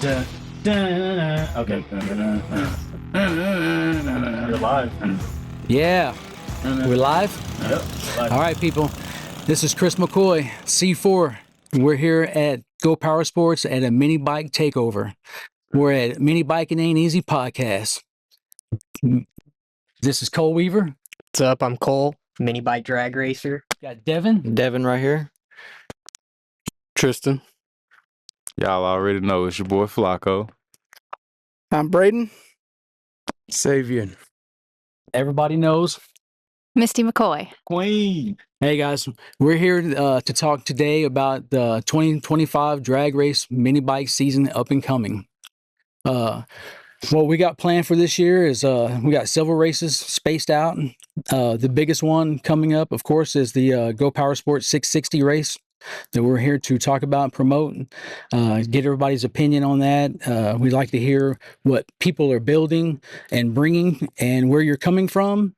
Okay. You're live. Yeah, we're live? Yep. Live. All right, people. This is Chris McCoy, C4. We're here at Go Power Sports at a Minibike Takeover. We're at Minibikin Ain't Eazy podcast. This is Cole Weaver. What's up? I'm Cole, Minibike drag racer. Got Devon. Devon right here. Tristan. Y'all already know it's your boy Flacco. I'm Braden. Savior. Everybody knows. Misty McCoy. Queen. Hey guys, we're here to talk today about the 2025 drag race minibike season up and coming. What we got planned for this year is we got several races spaced out. The biggest one coming up, of course, is the Go Power Sports 660 race that we're here to talk about and promote, get everybody's opinion on that. We'd like to hear what people are building and bringing and where you're coming from.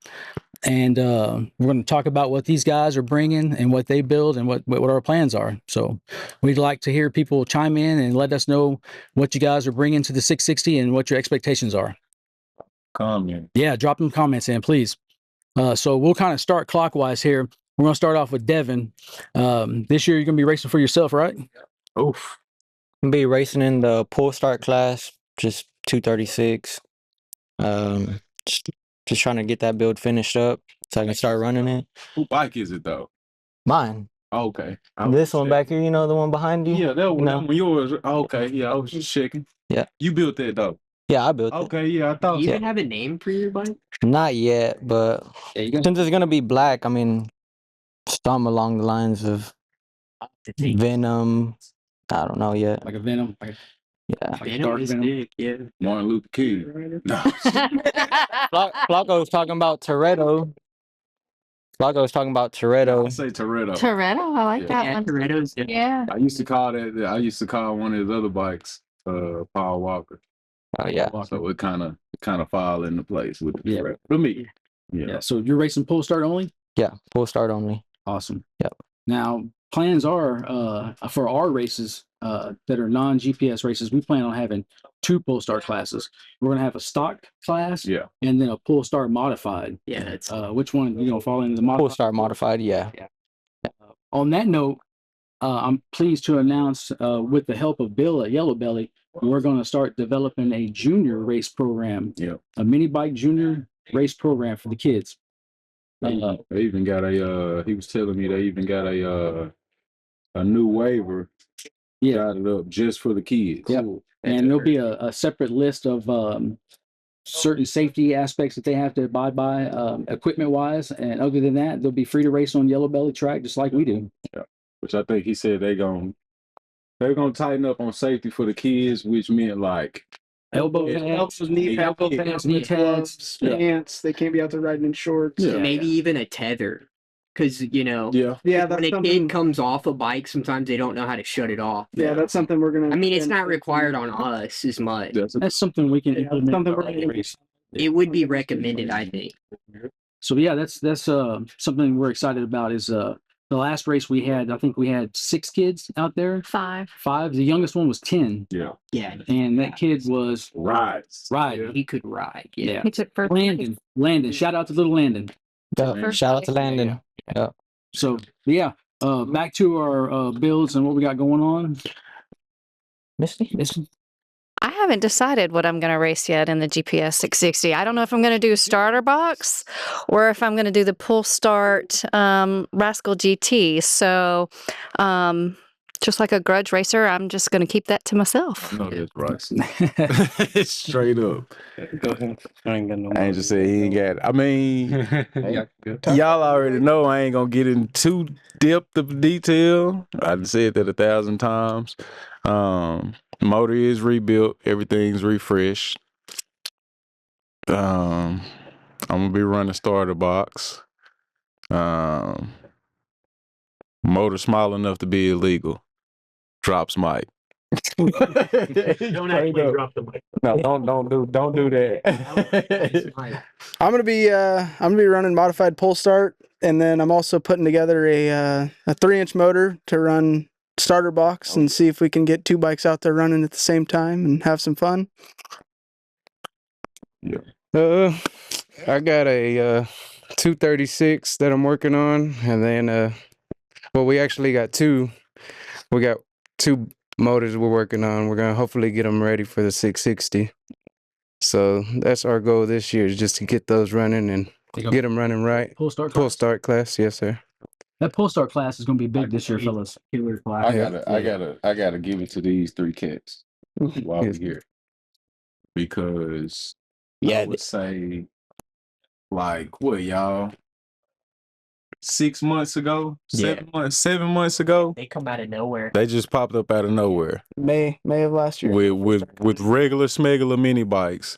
And we're going to talk about what these guys are bringing and what they build and what our plans are. So we'd like to hear people chime in and let us know what you guys are bringing to the 660 and what your expectations are. Comment. Yeah, drop them comments in, please. So we'll kind of start clockwise here. We're going to start off with Devon. This year, you're going to be racing for yourself, right? Oof. I'm be racing in the pull start class, just 236. Just trying to get that build finished up so I can start running it. Who bike is it though? Mine. Oh, okay. This one back here, you know, the one behind you? Yeah, that one. No. That one yours. Oh, okay. Yeah, I was just checking. Yeah. You built that though. Yeah, I built it. Okay. Yeah, I thought. Do you so. even have a name for your bike? Not yet, but since it's going to be black, I mean, some along the lines of Venom. I don't know yet. Like a Venom. Yeah. Venom is big, yeah. Martin Luther King. No. Flacco was talking about Toretto. Flacco was talking about Toretto. I say Toretto. Toretto, I like Yeah. that Yeah, one. Toretto's good. Yeah. I used to call that. I used to call one of his other bikes, Paul Walker. Oh, yeah. So it kind of fall into place with the Yeah. Toretto. For me. Yeah. So you're racing pull start only? Yeah, full start only. Awesome. Yep. Now, plans are for our races that are non-GPS races, we plan on having 2 pull start classes. We're going to have a stock class Yeah. and then a pull start modified. Yeah, it's Which one you know fall into the Full modified? start modified, yeah. On that note, I'm pleased to announce with the help of Bill at Yellow Belly, we're going to start developing a junior race program, Yeah. a mini bike junior race program for the kids. They even got a. He was telling me they even got a new waiver. Yeah. Got it up just for the kids. Yep. And there'll be a separate list of certain safety aspects that they have to abide by, equipment wise. And other than that, they'll be free to race on Yellow Belly track just like we do. Yeah. Which I think he said they're gonna tighten up on safety for the kids, which meant like Elbow Yeah. pads, knee pads, elbow pads, knee knee pads, pads, yeah. pants. They can't be out there riding in shorts. Yeah. maybe even a tether. Because, you know, yeah. Yeah, when that's a something. kid comes off a bike, sometimes they don't know how to shut it off. Yeah, that's something we're gonna. I mean, it's not required on us as much. that's something we can Yeah, implement. something in our we're gonna- race. It would be recommended, I think. So yeah, that's something we're excited about. Is the last race we had? I think we had 6 kids out there. 5. 5. The youngest one was 10, Yeah. Yeah, and that kid was Rides. riding. he could ride. Yeah. Yeah. He took first. Landon. Shout out to little Landon. Yeah. Shout out to Landon. So yeah, back to our builds and what we got going on. Misty? I haven't decided what I'm going to race yet in the GPS 660. I don't know if I'm going to do starter box or if I'm going to do the pull start Rascal GT. So just like a grudge racer, I'm just going to keep that to myself. I know that's right. Straight up. I ain't got no. I ain't just say he ain't got it. I mean, y'all already know I ain't gonna get in too depth of detail. I done said that 1,000 times. Motor is rebuilt. Everything's refreshed. I'm gonna be running starter box. Motor small enough to be illegal. Drops mic. Don't actually drop the mic. No, don't do that. I'm gonna be running modified pull start, and then I'm also putting together a 3-inch motor to run starter box and see if we can get 2 bikes out there running at the same time and have some fun. I got a 236 that I'm working on, and then well, we actually got 2. We got 2 motors we're working on. We're gonna hopefully get them ready for the 660. So that's our goal this year, is just to get those running and get them running right. Pull start. Pull start class, yes sir. That pull start class is going to be big this year, fellas. Killer class. I gotta give it to these 3 cats while we're here, because I would say, like, what, y'all, 6 months ago, 7 months ago, They come out of nowhere. they just popped up out of nowhere May of last year. with regular smegular mini bikes.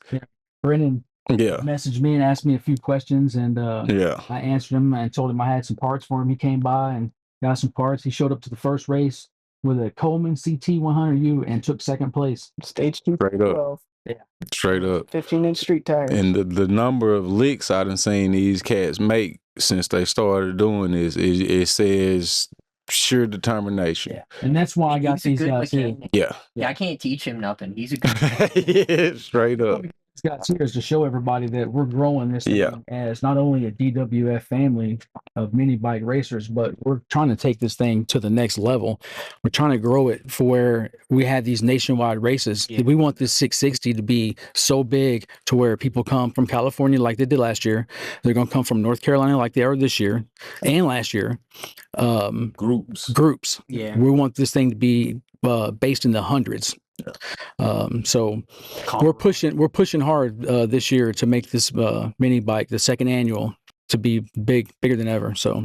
Brennan Yeah, messaged me and asked me a few questions, and yeah. I answered him and told him I had some parts for him. He came by and got some parts. He showed up to the first race with a Coleman CT 100U and took second place. Stage 2, Straight up. 12, Straight up. 15-inch street tires. And the number of licks I done seen these cats make since they started doing this, it says sheer determination. Yeah, and that's why I got He's a these good guys here. mechanic. Yeah. Yeah, I can't teach him nothing. He's a good Yeah, straight up. These guys here is to show everybody that we're growing this thing Yeah. as not only a DWF family of mini bike racers, but we're trying to take this thing to the next level. We're trying to grow it for where we have these nationwide races. Yeah. We want this 660 to be so big to where people come from California like they did last year. They're going to come from North Carolina like they are this year and last year. Groups. Yeah. We want this thing to be based in the hundreds. So we're pushing hard this year to make this mini bike, the second annual, to be bigger than ever. So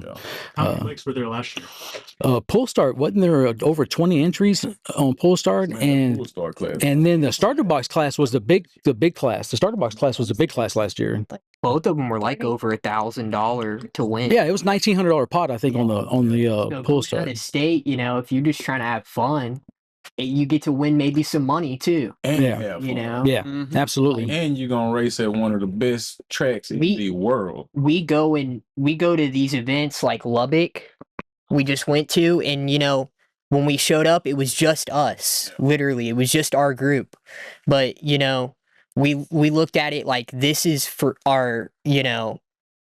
How many bikes were there last year? Pull start, wasn't there over 20 entries on pull start? And Full start class. and then the starter box class was the big class. The starter box class was the big class last year. Both of them were like over $1,000 to win. Yeah, it was $1,900 pot, I think, on the So pull going start. out of state, if you're just trying to have fun, you get to win maybe some money too. And Yeah. have You fun. know, Yeah, absolutely. And you're gonna race at one of the best tracks in We- the world. we go to these events like Lubbock. We just went to, and when we showed up, it was just us. Literally, it was just our group. But we looked at it like this is for our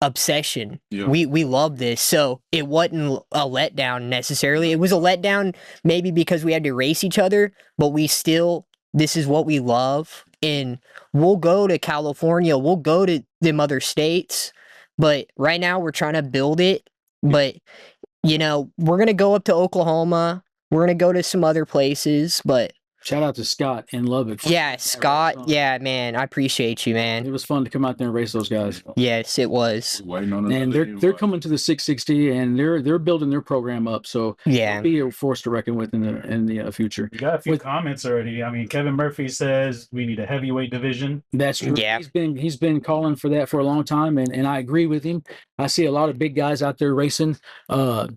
obsession. Yeah. We love this. So it wasn't a letdown necessarily. It was a letdown maybe because we had to race each other, but this is what we love. And we'll go to California, we'll go to them other states, but right now we're trying to build it. But we're gonna go up to Oklahoma, we're gonna go to some other places, but Shout out to Scott in Lubbock. yeah, Scott, yeah, man, I appreciate you, It man. was fun to come out there and race those guys. Yes, it was. Waiting on And another they're invite. coming to the 660 and they're building their program up. So Yeah. be a force to reckon with in the future. You got a few With- comments already. I mean, Kevin Murphy says we need a heavyweight division. That's true. Yeah. He's been calling for that for a long time, and I agree with him. I see a lot of big guys out there racing.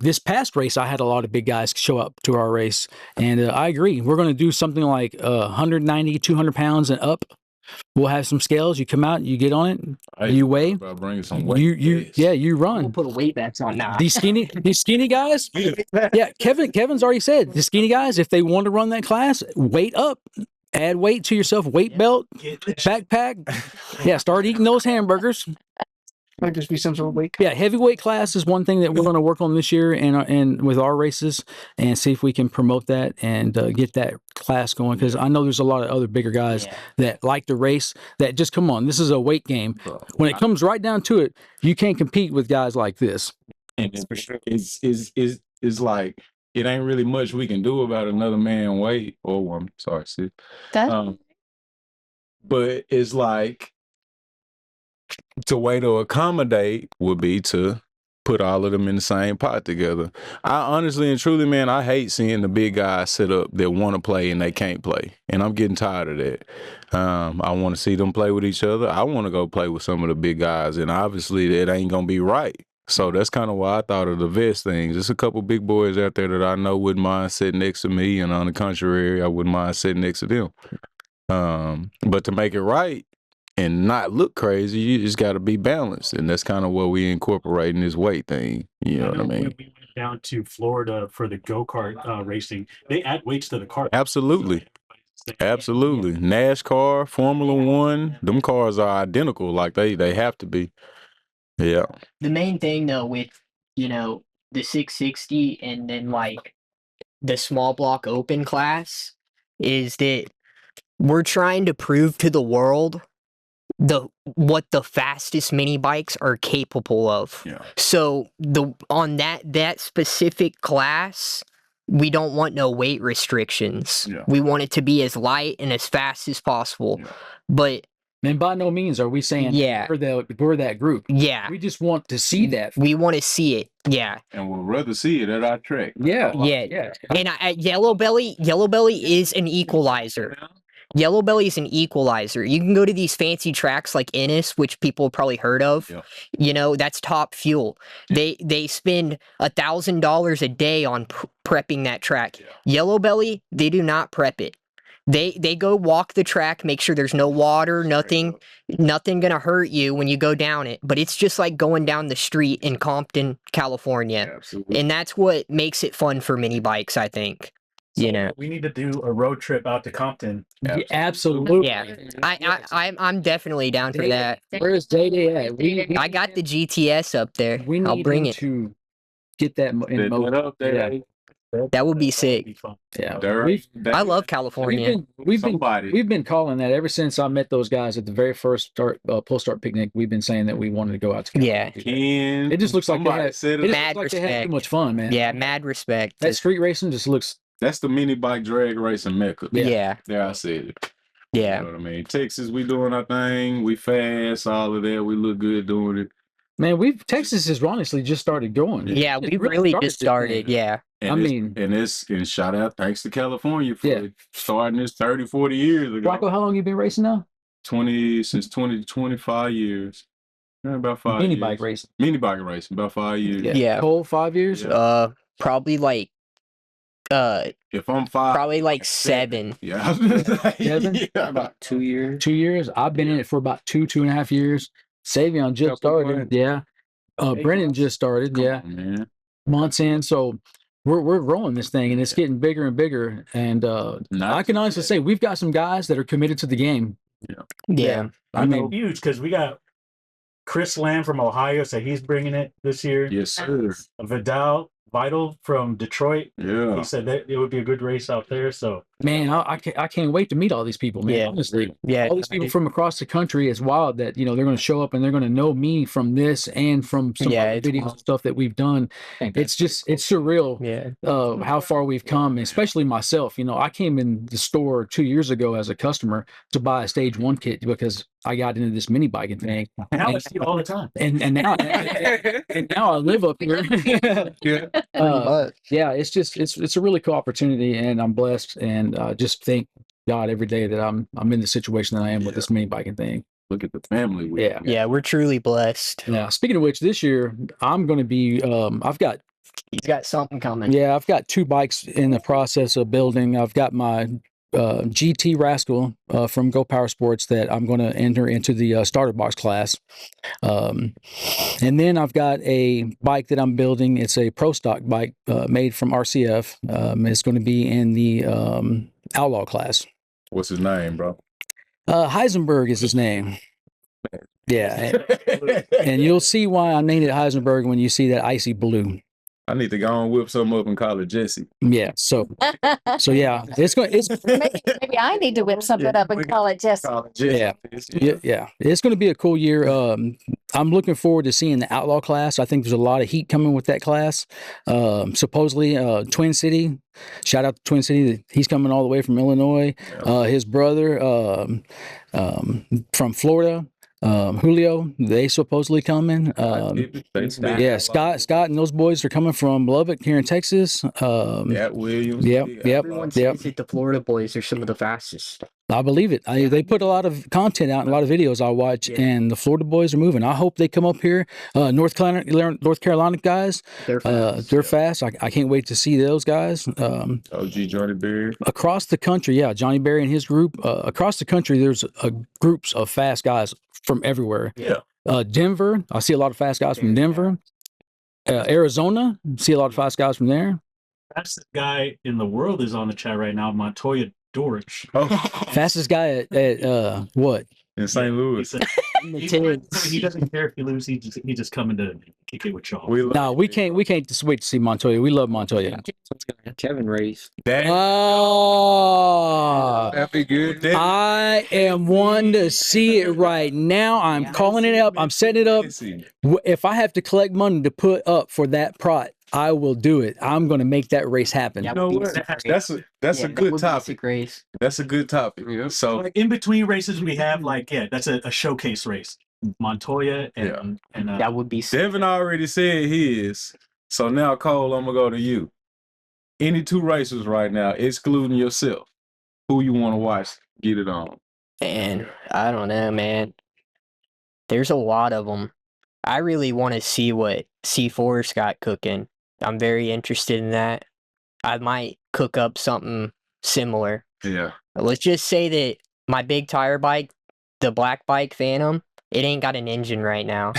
This past race, I had a lot of big guys show up to our race, and I agree. We're going to do something like 190, 200 pounds and up. We'll have some scales. You come out, you get on it, Hey, you weigh, about bringing some weight. you We'll run. put a weight backs on now. These skinny guys. Yeah, Kevin's already said the skinny guys, if they want to run that class, weight up, add weight to yourself, weight belt, backpack. Yeah, start eating those hamburgers. Might just be some sort of weight. Yeah, heavyweight class is one thing that we're going to work on this year and with our races, and see if we can promote that and get that class going, because I know there's a lot of other bigger guys Yeah. that like to race, that just come on, this is a weight game. When it comes right down to it, you can't compete with guys like this. And it's like it ain't really much we can do about another man weight or woman. Sorry, sis. But it's like the way to accommodate would be to put all of them in the same pot together. I honestly and truly, man, I hate seeing the big guys sit up that want to play and they can't play. And I'm getting tired of that. I want to see them play with each other. I want to go play with some of the big guys, and obviously it ain't going to be right. So that's kind of why I thought of the vest things. There's a couple big boys out there that I know wouldn't mind sitting next to me, and on the contrary, I wouldn't mind sitting next to them. But to make it right and not look crazy, you just got to be balanced, and that's kind of what we incorporate in this weight thing. You know what I mean? We down to Florida for the go-kart racing, they add weights to the car. Absolutely. Absolutely. NASCAR, Formula One, them cars are identical. Like they have to be. Yeah. The main thing though with, you know, the 660 and then like the small block open class is that we're trying to prove to the world what the fastest mini bikes are capable of. Yeah. So on that specific class, we don't want no weight restrictions. Yeah. We want it to be as light and as fast as possible. Yeah. But And by no means are we saying Yeah. we're that group. yeah, We just want to see that. we want to see it. Yeah. And we'd rather see it at our track. Yeah. Yeah. And Yellow Belly is an equalizer. Yellow Belly is an equalizer. You can go to these fancy tracks like Ennis, which people have probably heard of. Yeah. You know, that's top fuel. They spend $1,000 a day on prepping that track. Yeah. Yellow Belly, they do not prep it. They go walk the track, make sure there's no water, nothing gonna hurt you when you go down it. But it's just like going down the street in Compton, California. Absolutely. And that's what makes it fun for mini bikes, I think. You know. We need to do a road trip out to Compton. Absolutely. Yeah. I'm definitely down for that. Where's Day at? I got the GTS up there. We need I'll bring it. to get that in motion. up there. That would be sick. Yeah. I love California. We've been calling that ever since I met those guys at the very first pull start picnic. We've been saying that we wanted to go out to California. Yeah. It just looks like they had, Mad they had respect. too much fun, man. Yeah, mad respect. That street racing just looks. That's the mini bike drag racing mecca. Yeah. There, I said it. Yeah. You know what I mean? Texas, we doing our thing. We fast, all of that. We look good doing it. Man, Texas has honestly just started going. Yeah, we really just started. Yeah. And and shout out, thanks to California for starting this 30, 40 years ago. Rocco, how long you been racing now? Since 20 to 25 years. About 5 years. Mini bike racing. Mini bike racing, about 5 years. Yeah. Cole, 5 years? Yeah. Probably like if I'm 5, probably like 7. Yeah. 7? Yeah, about 2 years. 2 years? I've been in it for about 2.5 years. Savion just started. Yeah. Brennan just started. Come on, man. Months in. So we're growing this thing and it's getting bigger and bigger. And I can honestly say we've got some guys that are committed to the game. Yeah. I mean, huge because we got Chris Lamb from Ohio, so he's bringing it this year. Yes, sir. Vital from Detroit. Yeah. He said that it would be a good race out there. So man, I can't wait to meet all these people, man. Yeah. Honestly. Yeah. All these people from across the country. It's wild that, you know, they're going to show up and they're going to know me from this and from some other videos and stuff that we've done. It's surreal. Yeah. How far we've come, especially myself. You know, I came in the store 2 years ago as a customer to buy a stage 1 kit because I got into this mini biking thing. now I see it all the time. And now and now I live up here. Yeah, it's a really cool opportunity, and I'm blessed, and just thank God every day that I'm in the situation that I am with this mini biking thing. Look at the family. Yeah, we're truly blessed. Yeah. Speaking of which, this year I'm going to be. He's got something coming. Yeah, I've got 2 bikes in the process of building. I've got my GT Rascal from Go Power Sports that I'm going to enter into the starter box class. And then I've got a bike that I'm building. It's a pro stock bike made from RCF. It's going to be in the outlaw class. What's his name, bro? Heisenberg is his name. Yeah. And you'll see why I named it Heisenberg when you see that icy blue. I need to go and whip something up and call it Jesse. Yeah. So yeah, Maybe I need to whip something up and call it Jesse. Yeah. It's going to be a cool year. I'm looking forward to seeing the outlaw class. I think there's a lot of heat coming with that class. Supposedly, Twin City. Shout out to Twin City. He's coming all the way from Illinois. His brother from Florida. Julio, they supposedly coming. Yeah, Scott and those boys are coming from Lubbock here in Texas. Williams. Yep. Everyone says that the Florida boys are some of the fastest. I believe it. They put a lot of content out and a lot of videos I watch, and the Florida boys are moving. I hope they come up here. North Carolina guys, they're fast. I can't wait to see those guys. OG Johnny Berry. Across the country, yeah, Johnny Berry and his group. Across the country, there's groups of fast guys from everywhere. Yeah. Denver, I see a lot of fast guys from Denver. Arizona, see a lot of fast guys from there. Fastest guy in the world is on the chat right now, Montoya Dorich. Oh, Fastest guy at what? in St. Louis. He doesn't care if you lose. He just coming to kick it with y'all. No, we can't just wait to see Montoya. We love Montoya. Kevin race. Oh, That'd be good. I am one to see it right now. I'm calling it up. I'm setting it up. If I have to collect money to put up for that prot, I will do it. I'm going to make that race happen. You know what? That's a good topic. Race. That's a good topic. Yeah. So like in between races, we have that's a showcase race. Montoya and That would be Devon already said his. So now, Cole, I'm gonna go to you. Any 2 races right now, excluding yourself, who you want to watch get it on? And I don't know, man. There's a lot of them. I really want to see what C4's got cooking. I'm very interested in that. I might cook up something similar. Yeah. Let's just say that my big tire bike, the black bike Phantom, it ain't got an engine right now.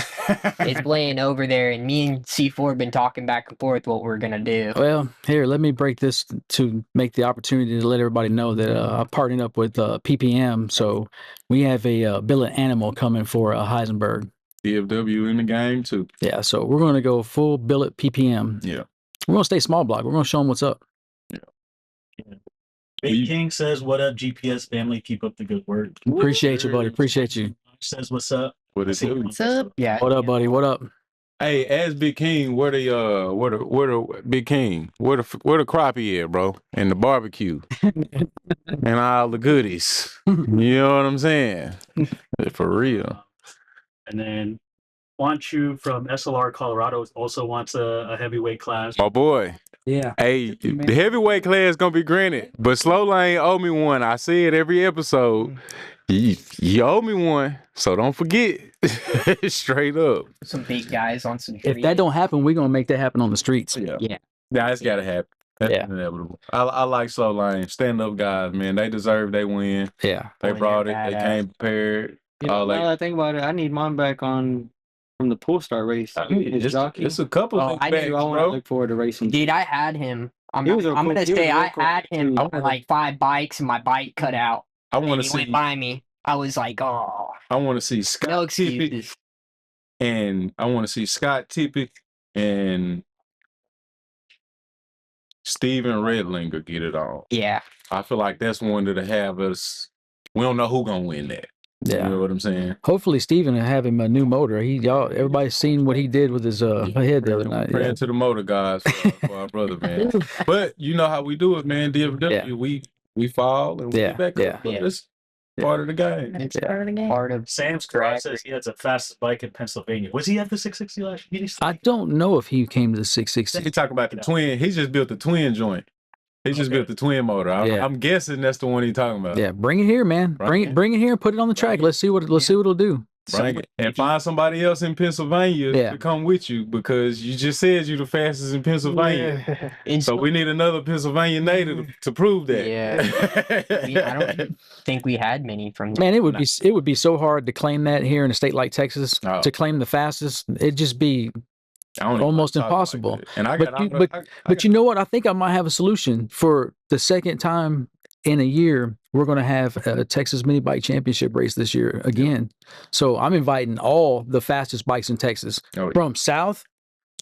It's laying over there, and me and C4 have been talking back and forth what we're gonna do. Well, here, let me break this to make the opportunity to let everybody know that I'm partnering up with PPM. So we have a billet animal coming for Heisenberg. DFW in the game too. Yeah, so we're going to go full billet PPM. Yeah. We're going to stay small block. We're going to show them what's up. Big King says, "What up, GPS family? Keep up the good work." Appreciate you, buddy. Appreciate you. Says, "What's up?" What is it? What's up? Yeah. What up, buddy? What up? Hey, ask Big King where the Big King where the crappie at, bro, and the barbecue and all the goodies. You know what I'm saying? For real. And then Wanchu from SLR Colorado also wants a heavyweight class. My boy. Yeah. Hey, the heavyweight class gonna be granted, but Slow Lane owe me one. I say it every episode. You owe me one, so don't forget. Straight up. Some big guys on some. If that don't happen, we're going to make that happen on the streets. Yeah. Yeah. Yeah, it's gotta happen. That's Yeah. inevitable. I like Slow Lane. Stand up guys, man. They deserve they win. Yeah. They Boy, brought it. they're They badass. came prepared. You know, now that I think about it, I need mine back on from the pull start race. His jockey. It's a couple Oh, of I backs, do. I want to bro. look forward to racing. Dude, I had him. I'm He was a gonna cool- he say was a I real cool had him dude. on like 5 bikes, and my bike cut out. I want And to he see. went by me. I was like, oh, I want to see Scott no Tippett, excuses. and I want to see Scott Tippett and Steven Redlinger get it on. Yeah. I feel like that's one that'll have us. We don't know who gonna win that. You Yeah. know what I'm saying? Hopefully, Steven will have him a new motor. Everybody's seen what he did with his head the other night. Praying Yeah. to the motor guys for our brother, man. But you know how we do it, man. DFW, we fall and we Yeah, get back yeah. up. That's part of the game. It's part of the game. Part of Sam's Garage says he has the fastest bike in Pennsylvania. Was he at the 660 last year? I don't know if he came to the 660. He talking about the twin. He just built the twin joint. He just built the twin motor. I'm guessing that's the one he's talking about. Yeah, bring it here, man. Bring it here and put it on the track. Let's see what it'll do. Bring it. And find somebody else in Pennsylvania to come with you, because you just said you the fastest in Pennsylvania. So we need another Pennsylvania native to prove that. Yeah. I don't think we had many from. Man, it would be so hard to claim that here in a state like Texas, to claim the fastest. It'd just be almost impossible. Like and I got, but you know what? I think I might have a solution. For the second time in a year, we're going to have a Texas Minibike Championship race this year again. So I'm inviting all the fastest bikes in Texas, from south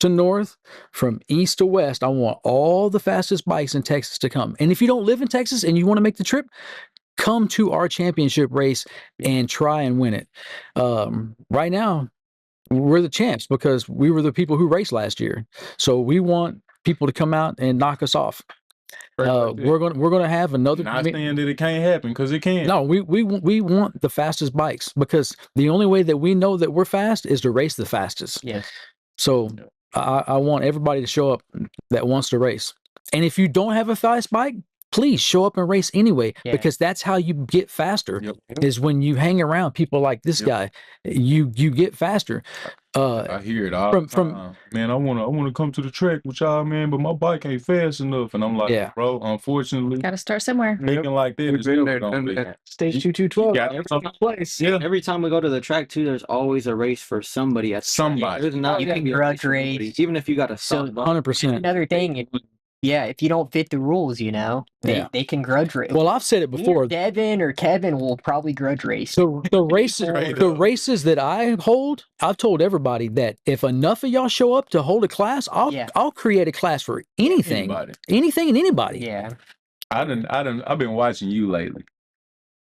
to north, from east to west. I want all the fastest bikes in Texas to come. And if you don't live in Texas and you want to make the trip, come to our championship race and try and win it. Right now, we're the champs because we were the people who raced last year. So we want people to come out and knock us off. We're gonna have another. Not saying that it can't happen, because it can. No, we want the fastest bikes, because the only way that we know that we're fast is to race the fastest. Yes. So I want everybody to show up that wants to race. And if you don't have a fast bike, please show up and race anyway, because that's how you get faster. Is when you hang around people like this guy, you get faster. I hear it all from- the from- time. Man, I wanna come to the track with y'all, man, but my bike ain't fast enough. And I'm like, Yeah. bro, unfortunately, Got to start somewhere. thinking like that We've is been never there, gonna done be. that. Stage You 2212. got Every some place. Yeah. Every time we go to the track too, there's always a race for somebody at the track. Somebody. There's not You gonna can be a grudge for nobody, race. even if you got a So, stock bike. 100%. Another thing, if you don't fit the rules, Yeah. they can grudge race. Well, I've said it Me or before. Devon or Kevin will probably grudge race. The races, Straight the up. races that I hold, I've told everybody that if enough of y'all show up to hold a class, I'll create a class for anything, Anybody. anything and anybody. Yeah. I've been watching you lately.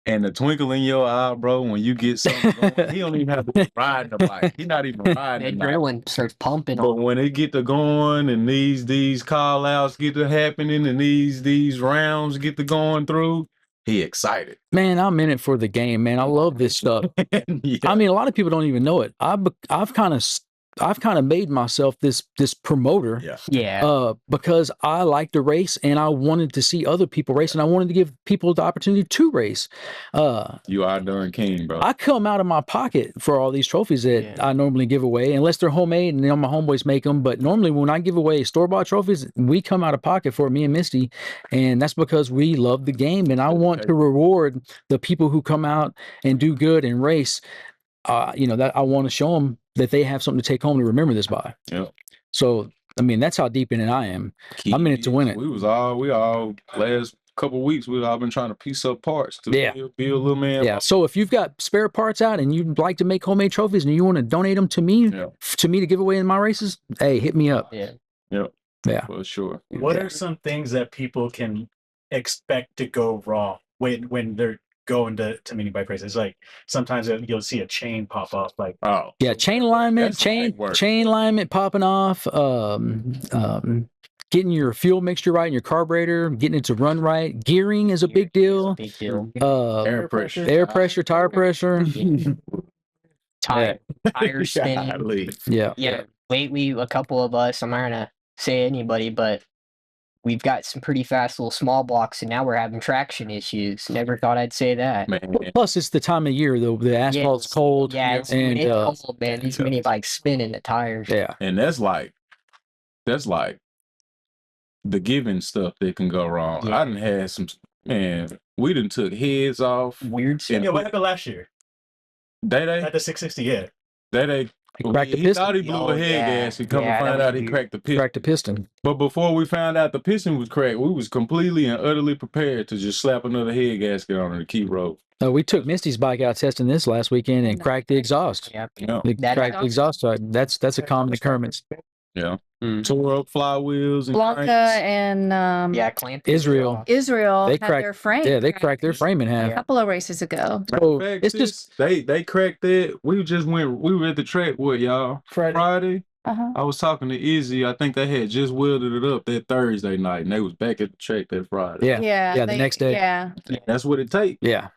And the twinkle in your eye, bro, when you get something going, he don't even have to be riding the bike. He's not even The riding the bike. adrenaline starts pumping. But when it get to going and these call outs get to happening and these rounds get to going through, he excited. Man, I'm in it for the game, man. I love this stuff. Yeah. I mean, a lot of people don't even know it. I've kind of made myself this promoter. Yeah. Yeah. Because I like to race and I wanted to see other people race and I wanted to give people the opportunity to race. You are darn king, bro. I come out of my pocket for all these trophies that I normally give away, unless they're homemade and my homeboys make them. But normally when I give away store-bought trophies, we come out of pocket for it, me and Misty. And that's because we love the game. And I want to reward the people who come out and do good and race. That I want to show them that they have something to take home to remember this by. Yeah. So, I mean, that's how deep in it I am. I'm in it to win it. We all last couple of weeks, we've all been trying to piece up parts to build little man. Yeah. So if you've got spare parts out and you'd like to make homemade trophies and you want to donate them to me, to give away in my races, hey, hit me up. Yeah. Yeah. For sure. What are some things that people can expect to go wrong when they're going to mini bike races? Like sometimes you'll see a chain pop up. Like chain alignment, chain alignment popping off. Getting your fuel mixture right in your carburetor, getting it to run right. Gearing is a big deal. Air pressure, tire pressure. Tire spinning. Yeah. Lately, a couple of us, I'm not gonna say anybody, but we've got some pretty fast little small blocks, and now we're having traction issues. Never thought I'd say that. Man. Plus, it's the time of year though. The asphalt's cold. Yeah, it's cold, man. These mini bikes spinning the tires. Yeah, and that's like the giving stuff that can go wrong. I done had some, man, we done took heads off. Weird stuff. Yeah, what happened last year? They At the 660, yeah. he cracked the he piston. thought he blew a head gas and come to find out he cracked the piston. Cracked the piston. But before we found out the piston was cracked, we was completely and utterly prepared to just slap another head gasket on it and keep rolling. We took Misty's bike out testing this last weekend and cracked the exhaust. Yeah. Cracked the exhaust. That's a common occurrence. Yeah. Tore up flywheels and Blanca cranks. and Clamp. Israel. Israel They had cracked their frame. Yeah, they cracked their frame in half. a couple of races ago. So Fact, it's just they cracked that. We were at the track with y'all Friday. I was talking to Eazy. I think they had just welded it up that Thursday night, and they was back at the track that Friday. Yeah, the next day. Yeah. That's what it takes. Yeah.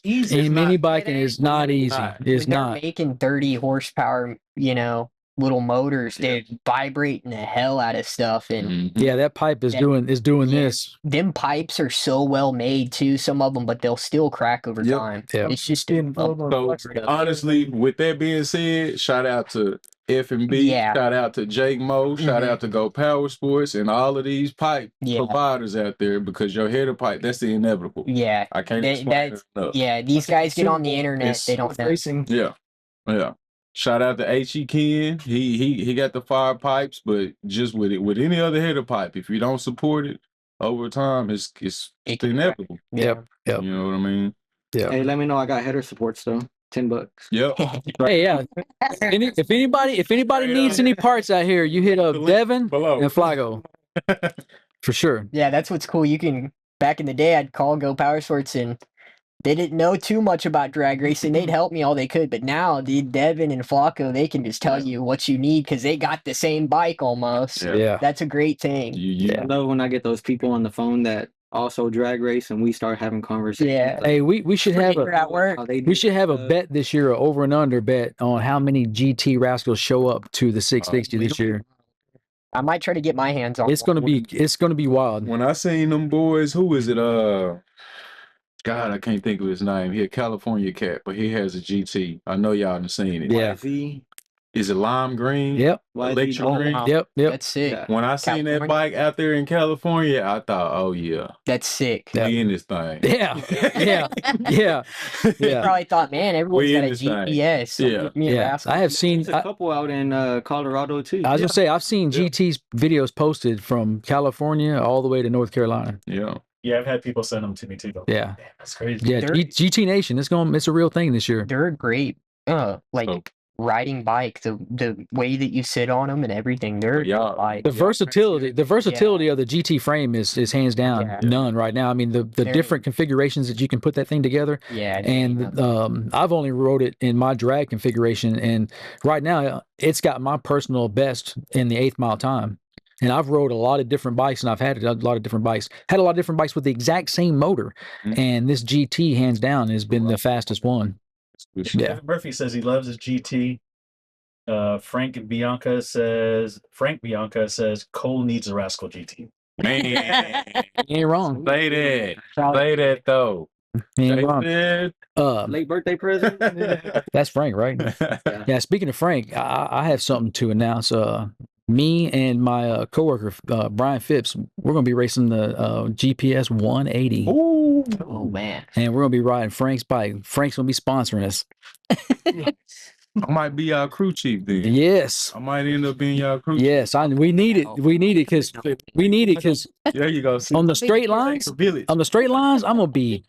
Easy. And mini biking is not easy. It's When they're not. making 30 horsepower, little motors, they're vibrating the hell out of stuff, and Yeah, that pipe is doing this. them pipes are so well made too, some of them, but they'll still crack over time. Yep. It's just So honestly, with that being said, shout out to F&B, shout out to Jake Mo, shout out to Go Power Sports, and all of these pipe providers out there, because your header pipe, that's the inevitable. Yeah, I can't explain it enough. Yeah, these guys get on the internet, they don't know. Racing. Yeah. Shout out to H.E. Ken. He got the fire pipes, but just with any other header pipe, if you don't support it over time, it's inevitable. Yep. You know what I mean? Yeah. Hey, let me know. I got header supports though. $10. Yep. Hey, yeah. If anybody needs any parts out here, you hit up Devon below and Flago. For sure. Yeah, that's what's cool. Back in the day, I'd call Go Power Sports, and they didn't know too much about drag racing. They'd help me all they could, but now Devon and Flacco, they can just tell you what you need because they got the same bike almost. Yeah. That's a great thing. I love when I get those people on the phone that also drag race and we start having conversations. Yeah. Hey, we should have at work. we should have a bet this year, an over and under bet on how many GT rascals show up to the 660 this year. I might try to get my hands on. It's gonna be wild. When I seen them boys, who is it? God, I can't think of his name. He a California cat, but he has a GT. I know y'all done seen it. Yeah. Is it lime green? Yep. Electric Oh, green? wow. Yep. Yep. That's sick. When I seen that California? bike out there in California, I thought, oh yeah, That's sick. Yeah. we in this thing. Yeah. Yeah. Yeah. You Yeah. probably thought, man, everyone's We got in a this thing. GPS. So Yeah. give me a Yeah. rascal. I have seen. There's a couple out in Colorado too. I was gonna say I've seen GT's videos posted from California all the way to North Carolina. Yeah. Yeah, I've had people send them to me too. Though. Yeah. Damn, that's crazy. Yeah, They're- GT Nation. It's a real thing this year. They're a great, like So- riding bike. The way that you sit on them and everything. They're Y'all- like The versatility of the GT frame is hands down Yeah. none right now. I mean the Very- different configurations that you can put that thing together. yeah. And I've only rode it in my drag configuration, and right now it's got my personal best in the 8th mile time. And I've rode a lot of different bikes, and I've had a lot of different bikes. Had a lot of different bikes with the exact same motor, and this GT hands down has been the fastest one. Yeah. David Murphy says he loves his GT. Frank Bianca says Cole needs a Rascal GT. Man, You ain't wrong. say that though. You ain't wrong. Jason. Late birthday present. That's Frank, right? Yeah. Speaking of Frank, I have something to announce. Me and my coworker Brian Phipps, we're going to be racing the GPS 180, Ooh. Oh man. and we're going to be riding Frank's bike. Frank's going to be sponsoring us. I might be y'all crew chief then. Yes, I might end up being y'all crew chief. yes. We need it. We need it because There you go. See, on the straight lines, village. I'm gonna be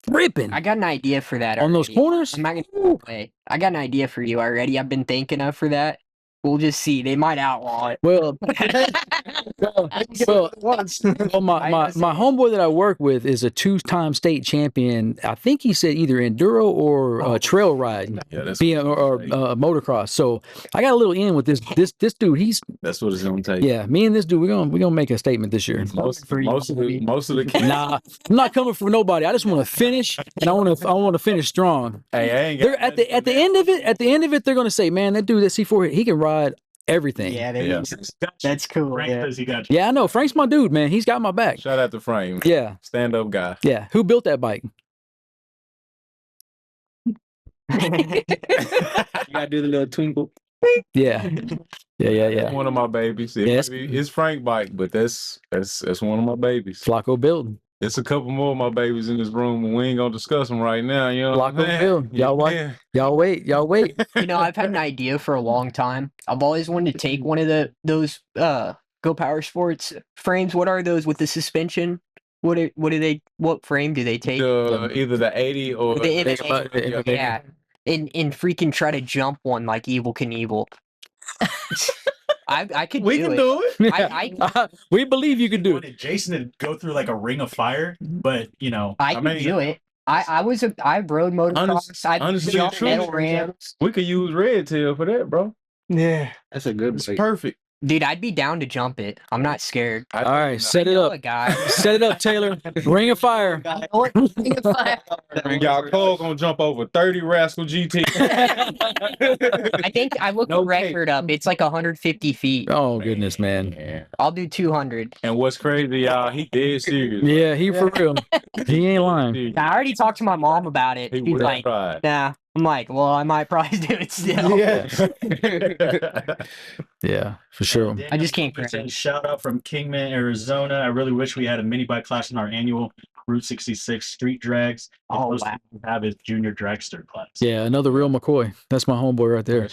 ripping I got an idea for that. on those already. corners. I'm not gonna play. I got an idea for you already. I've been thinking of for that. We'll just see. They might outlaw it. Well, well, my homeboy that I work with is a 2-time state champion. I think he said either enduro or trail ride, Yeah, that's or motocross. So I got a little in with this dude. He's that's what it's gonna take. yeah. Me and this dude, we're gonna make a statement this year. Most of the kids. Nah, I'm not coming for nobody. I just want to finish, and I want to finish strong. Hey, I ain't They're got at the end of it, they're gonna say, man, that dude, that C4, he can ride everything. Yeah, Yeah. that's cool. Frank Yeah. says he got you. Yeah, I know. Frank's my dude, man. He's got my back. Shout out to Frame. Yeah, Stand up guy. yeah. Who built that bike? You gotta do the little twinkle. Yeah, yeah. One of my babies. Yes. It's Frank bike, but that's one of my babies. Flacco build. There's a couple more of my babies in this room, and we ain't gonna discuss them right now. You know, what I'm Flacco saying? build. Y'all wait. Yeah. Y'all wait. You know, I've had an idea for a long time. I've always wanted to take one of those Go Power Sports frames. What are those with the suspension? What frame do they take? Either the 80 or The Think MMA. about it. Yeah. And freaking try to jump one like Evil Knievel. I could we do can it. do it. We believe you can do it. Wanted Jason to go through like a ring of fire, but you know, I could do it. I rode motocross. I honestly, jumped true. metal ramps. We could use Red Tail for that, bro. Yeah. That's a good It's bike. perfect. Dude, I'd be down to jump it. I'm not scared. All right, set I it know up. a guy. Set it up, Taylor. Ring of fire. And y'all Cole gonna jump over 30 Rascal GT. I think I looked No the record up. It's like 150 feet. Oh goodness, man. Yeah. I'll do 200. And what's crazy, y'all, he dead serious. Yeah, he for real. He ain't lying. I already talked to my mom about it. He She's would have like, tried. nah. I'm like, well, I might probably do it still. Yeah. Yeah, for sure. I just can't Said, cringe. shout out from Kingman, Arizona. I really wish we had a mini bike class in our annual Route 66 street drags. Oh, Most wow. we have his junior dragster class. Yeah, another real McCoy. That's my homeboy right there.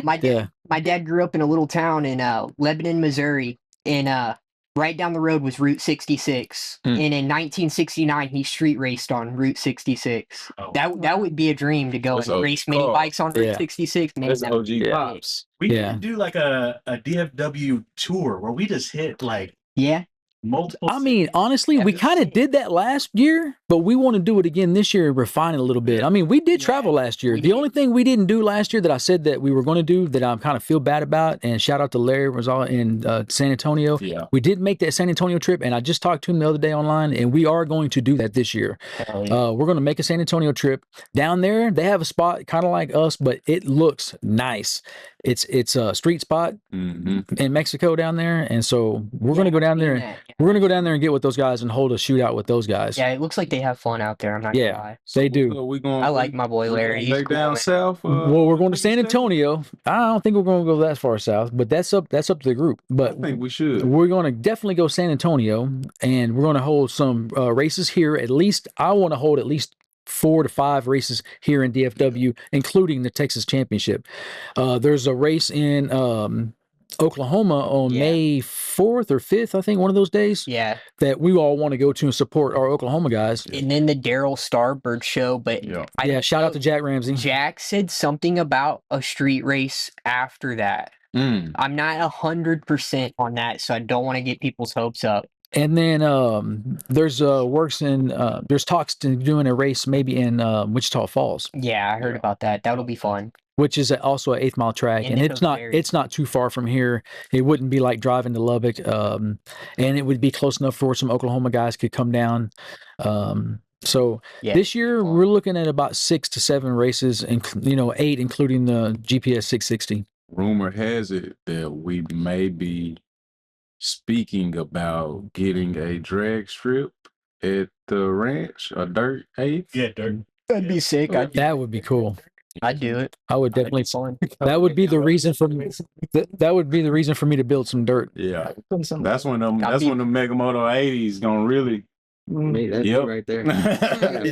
My Yeah. dad grew up in a little town in Lebanon, Missouri, and right down the road was Route 66. Hmm. And in 1969, he street raced on Route 66. Oh. That would be a dream to go That's and OG race mini car. bikes on Route Yeah. 66. Man, That's that- OG Yeah. pops. We Yeah. need to do like a DFW tour where we just hit like yeah. multiple. I mean, honestly, we kind of did that last year, but we want to do it again this year and refine it a little bit. I mean, we did travel last year. we The did. only thing we didn't do last year that I said that we were going to do that I kind of feel bad about, and shout out to Larry Rosal in San Antonio. Yeah. We did make that San Antonio trip, and I just talked to him the other day online, and we are going to do that this year. We're going to make a San Antonio trip. Down there, they have a spot kind of like us, but it looks nice. It's a street spot Mm-hmm. in Mexico down there, and so we're going to go down there. Yeah. We're going to go down there and get with those guys and hold a shootout with those guys. Yeah, it looks like they have fun out there. I'm not Yeah. gonna lie. They do. So we going. I like my boy Larry. He's Back cool, down man. south. Well, we're going to San Antonio. I don't think we're going to go that far south, but that's up to the group. I But think we should. we're going to definitely go San Antonio, and we're going to hold some races here. At least I want to hold at least 4 to 5 races here in DFW, including the Texas Championship. There's a race in Oklahoma on Yeah. May 4th or 5th, I think, one of those days Yeah. that we all want to go to and support our Oklahoma guys. And then the Daryl Starbird show, but Yeah. I Yeah, don't shout out know. to Jack Ramsey. Jack said something about a street race after that. I'm not 100% on that, so I don't want to get people's hopes up. And then there's there's talks to doing a race maybe in Wichita Falls, Yeah, I heard about that. That'll be fun. which is also an 8th mile track, and And it's not too far from here. It wouldn't be like driving to Lubbock, and it would be close enough for some Oklahoma guys could come down. So Yeah, this year fun. we're looking at about 6 to 7 races, and 8 including the GPS 660. Rumor has it that we may be speaking about getting a drag strip at the ranch, a dirt 8th. Yeah, dirt. That'd be sick. That would be cool. I'd do it. I would That'd be definitely. fun. That would be the reason for me. That would be the reason for me to build some dirt. Yeah, that's when them. I'll That's be- when the Megamoto 80s gonna really. Me, that's Yep. right there. Yeah.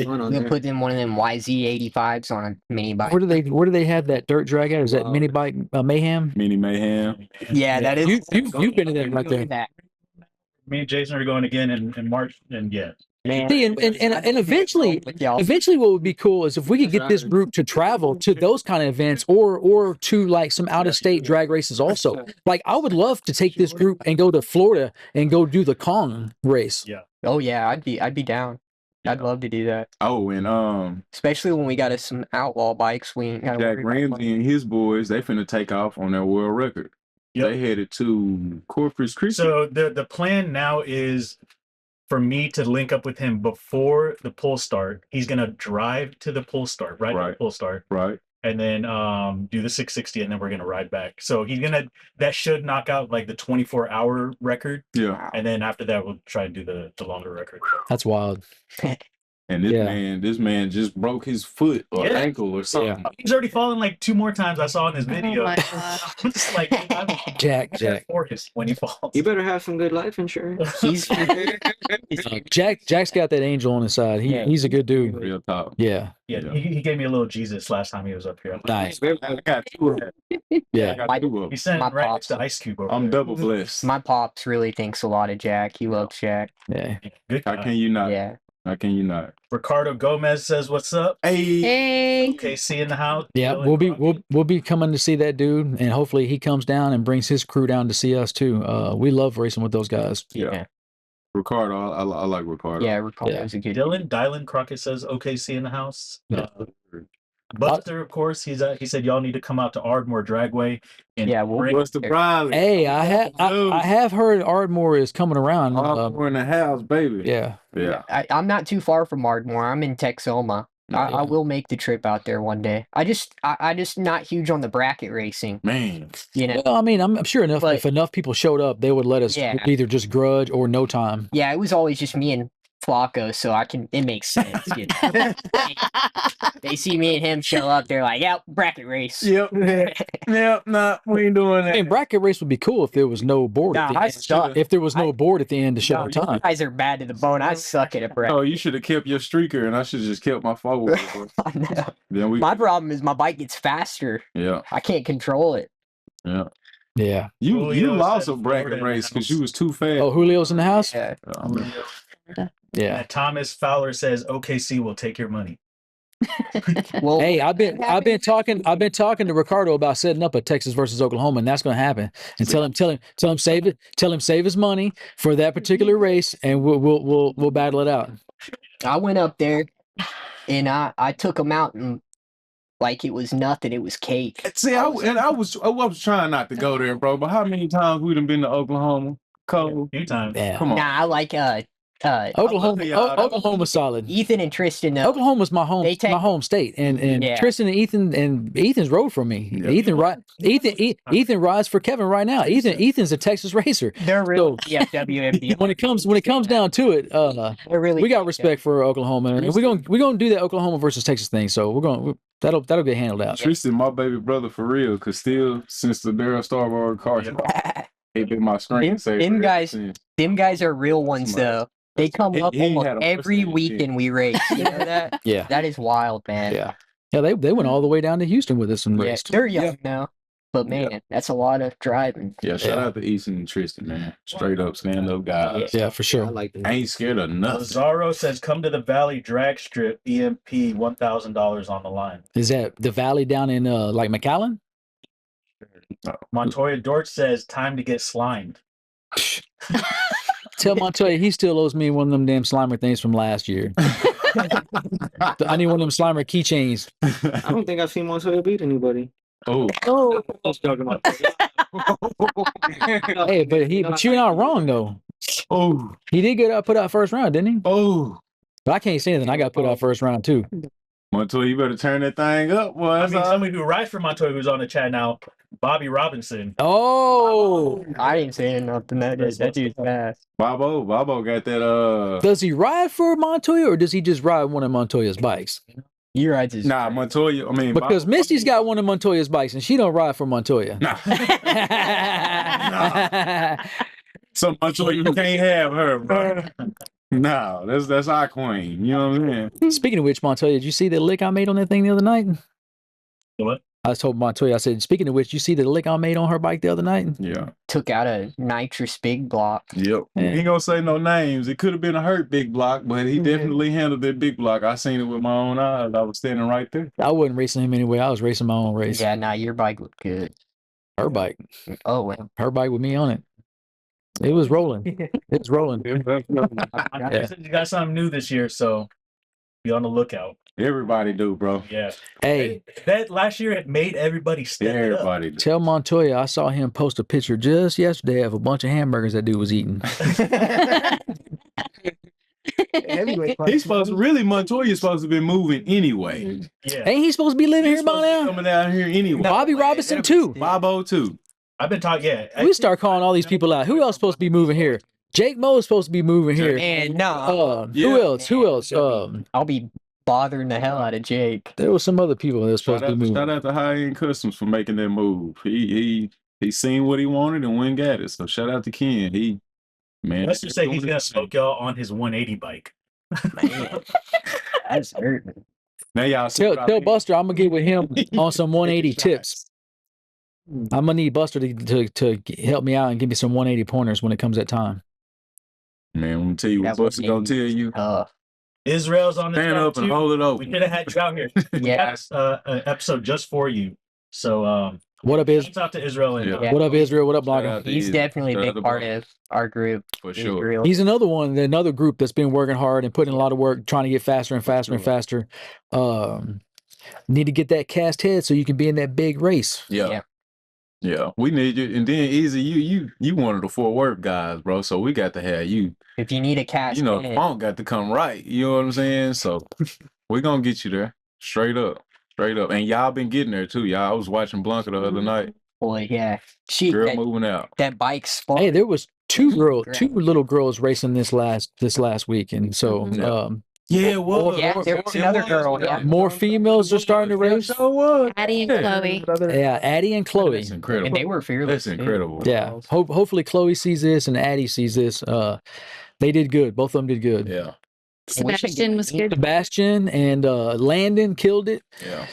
Fun on We'll there. put them one of them YZ85s on a mini bike. Where do they have that dirt drag at? Is that Wow. Minibike Mayhem? Mini Mayhem. Yeah, that is. You've been to that right there. That. Me and Jason are going again in March, and yeah. Man. See, and eventually, With y'all. eventually, what would be cool is if we could get this group to travel to those kind of events, or to like some out of state drag races also. Like I would love to take this group and go to Florida and go do the Kong race. Yeah. Oh yeah, I'd be down. I'd love to do that, Oh, and especially when we got us some outlaw bikes. We ain't gotta Jack worry about money. Ramsey and his boys, they finna take off on their world record. Yep. They headed to Corpus Christi. So the plan now is for me to link up with him before the pull start. He's gonna drive to the pull start, right? Right. The pull start, right. and then do the 660, and then we're gonna ride back. So that should knock out like the 24-hour record, Yeah. and then after that we'll try and do the longer record. That's wild. And Yeah. this man just broke his foot or Yeah. ankle or something. He's already fallen like 2 more times. I saw in his video. my God. I'm just like, I'm Jack. for his when he falls. You better have some good life insurance. He's Jack's got that angel on his side. Yeah. He's a good dude. Real talk. Yeah. Yeah, Yeah. he gave me a little Jesus last time he was up here. Nice. I got 2 of them. I Yeah. got 2 of them. He sent My right pops. next to Ice Cube over I'm there. double blessed. my pops really thinks a lot of Jack. He loves Jack. Yeah. Good How guy. can you not? Yeah. How can you not? Ricardo Gomez says, "What's up?" Hey. Hey. KC in the house. Yeah, we'll be coming to see that dude, and hopefully he comes down and brings his crew down to see us too. We love racing with those guys. Yeah. Ricardo, I like Ricardo. Yeah, Ricardo's a good Dylan Crockett says, "OKC in the house." Yeah. Buster, of course, he said y'all need to come out to Ardmore Dragway and Yeah, we'll bring- What's the Briley? Hey, I have heard Ardmore is coming around. We're in the house, baby. Yeah. Yeah. I'm not too far from Ardmore. I'm in Texoma. I Yeah. will make the trip out there one day. I just not huge on the bracket racing. Man. You know. Well, I mean, I'm sure But- if enough people showed up, they would let us Yeah. either just grudge or no time. Yeah, it was always just me and Flacco, so it makes sense. You know? They see me and him show up, they're like, "Yep, bracket race." Yep. Yep. Nah, we ain't doing I that. mean, bracket race would be cool if there was no board. Nah, at the I end. suck. If there was no board at the end to show No, the you time. guys are bad to the bone. I suck at a bracket. Oh, you should have kept your streaker, and I should have just kept my forward. I know. Then we. My problem is my bike gets faster. Yeah. I can't control it. Yeah. Yeah. You Julio lost said a bracket Florida in the race because house. you was too fast. Oh, Julio's in the house. Yeah. Yeah. And Thomas Fowler says, "OKC will take your money." Well, Hey, I've been talking to Ricardo about setting up a Texas versus Oklahoma, and that's going to happen. And tell him save his money for that particular race, and we'll battle it out. I went up there and I took him out and like it was nothing. It was cake. See, I was trying not to go there, bro. But how many times we done been to Oklahoma? Cold. A few times. Yeah. Come on. Nah, I like Oklahoma's solid. Ethan and Tristan, though, Oklahoma's my home state, and Yeah. Tristan and Ethan's rode for me. Yeah. Ethan rides for Kevin right now. Ethan's a Texas racer. they're real So- DFW. When it comes down to it, They're really we got respect for Oklahoma, and we're gonna do that Oklahoma versus Texas thing. So that'll get handled out. Tristan, my baby brother for real, cause still since the Daryl Starboard car, he been my screensaver. Them guys are real ones, Somebody- though. They come up he almost had a every Mustang, weekend we race. You know that? Yeah, That is wild, man. yeah. They went all the way down to Houston with us and Yeah, raced. they're young now, but man, that's a lot of driving. Yeah, shout out to Ethan and Tristan, man. Straight up, stand up guys. Yeah, for sure. Ain't scared of nothing. Lazaro says, "Come to the Valley drag strip. EMP $1,000 on the line." Is that the valley down in like McAllen? Montoya Dorch says, "Time to get slimed." Tell Montoya he still owes me one of them damn Slimer things from last year. I need one of them Slimer keychains. I don't think I've seen Montoya beat anybody. Oh, Oh, I was talking about. hey, but you're not wrong though. oh, He did get put out first round, didn't he? oh. But I can't say anything. I got put out first round too. Montoya, you better turn that thing up, boy. I mean, somebody who rides for Montoya who's on the chat now, Bobby Robinson. Oh, I didn't say nothing. That dude's fast. Bobo got that. does he ride for Montoya or does he just ride one of Montoya's bikes? He rides his. Nah, Montoya. I mean, Because Misty's got one of Montoya's bikes and she don't ride for Montoya. Nah. So Montoya, you can't have her, bro. No, that's our queen. You know what I'm saying? Speaking of which, Montoya, did you see the lick I made on that thing the other night? What? I told Montoya, I said, speaking of which, you see the lick I made on her bike the other night? Yeah. Took out a nitrous big block. Yep. Yeah. He ain't gonna say no names. It could have been a hurt big block, but he definitely handled that big block. I seen it with my own eyes. I was standing right there. I wasn't racing him anyway. I was racing my own race. Yeah, nah, your bike looked good. Her bike. Oh well. Her bike with me on it. It was rolling. It was rolling. I said you got something new this year, so be on the lookout. Everybody do, bro. Yeah. Hey, That last year it made everybody step it up. Everybody do. tell Montoya I saw him post a picture just yesterday of a bunch of hamburgers that dude was eating. He's supposed to Montoya's supposed to be moving anyway. Yeah. Ain't he supposed to be living He's here by supposed to be now? coming down here anyway. Bobby Robinson too. Bobo too. I've been talking. Yeah. We start calling all these people out. Who else supposed to be moving here? Jake Moe is supposed to be moving here. And no, Who else? Who else? I'll be bothering the hell out of Jake. There was some other people that were supposed to be moving. Shout out to High End Customs for making that move. He seen what he wanted and went got it. So shout out to Ken. Let's just say he's gonna smoke y'all on his 180 bike. Man, that's hurting. Now y'all see what I Tell mean? Buster I'm gonna get with him on some 180 tips. I'm gonna need Buster to help me out and give me some 180 pointers when it comes that time. Man, I'm gonna tell you what That Buster gonna tell you. Israel's on the Stand chat up and too. hold it We open. should have had you out here. Yeah. An episode just for you. So What up, Is? shout out to Israel and Yeah. What up, Israel? What up, Shout Blogger? out to He's Izzy. definitely a Shout out big to part Buster, of our group. for sure. Israel. He's another one, another group that's been working hard and putting a lot of work, trying to get faster and faster and faster. Need to get that cast head so you can be in that big race. Yeah. Yeah, we need you. And then Easy, you one of the Fort Worth guys, bro. So we got to have you. If you need a cast, You know, the phone got to come right. You know what I'm saying? So we're gonna get you there. Straight up. Straight up. And y'all been getting there too. Y'all, I was watching Blanca the other night. boy, yeah, Girl moving out. that bike spun. Hey, there was two Great. little girls racing this last week, and so Yeah. Yeah, it was. Yeah, there was another girl, yeah. more females are starting to race. So what? Addie and Chloe. Yeah, Addie and Chloe. That's incredible. and they were fearless. That's too. incredible. Yeah, hopefully Chloe sees this and Addie sees this. They did good. Both of them did good. Yeah. Sebastian was good. Sebastian and Landon killed it. Yeah.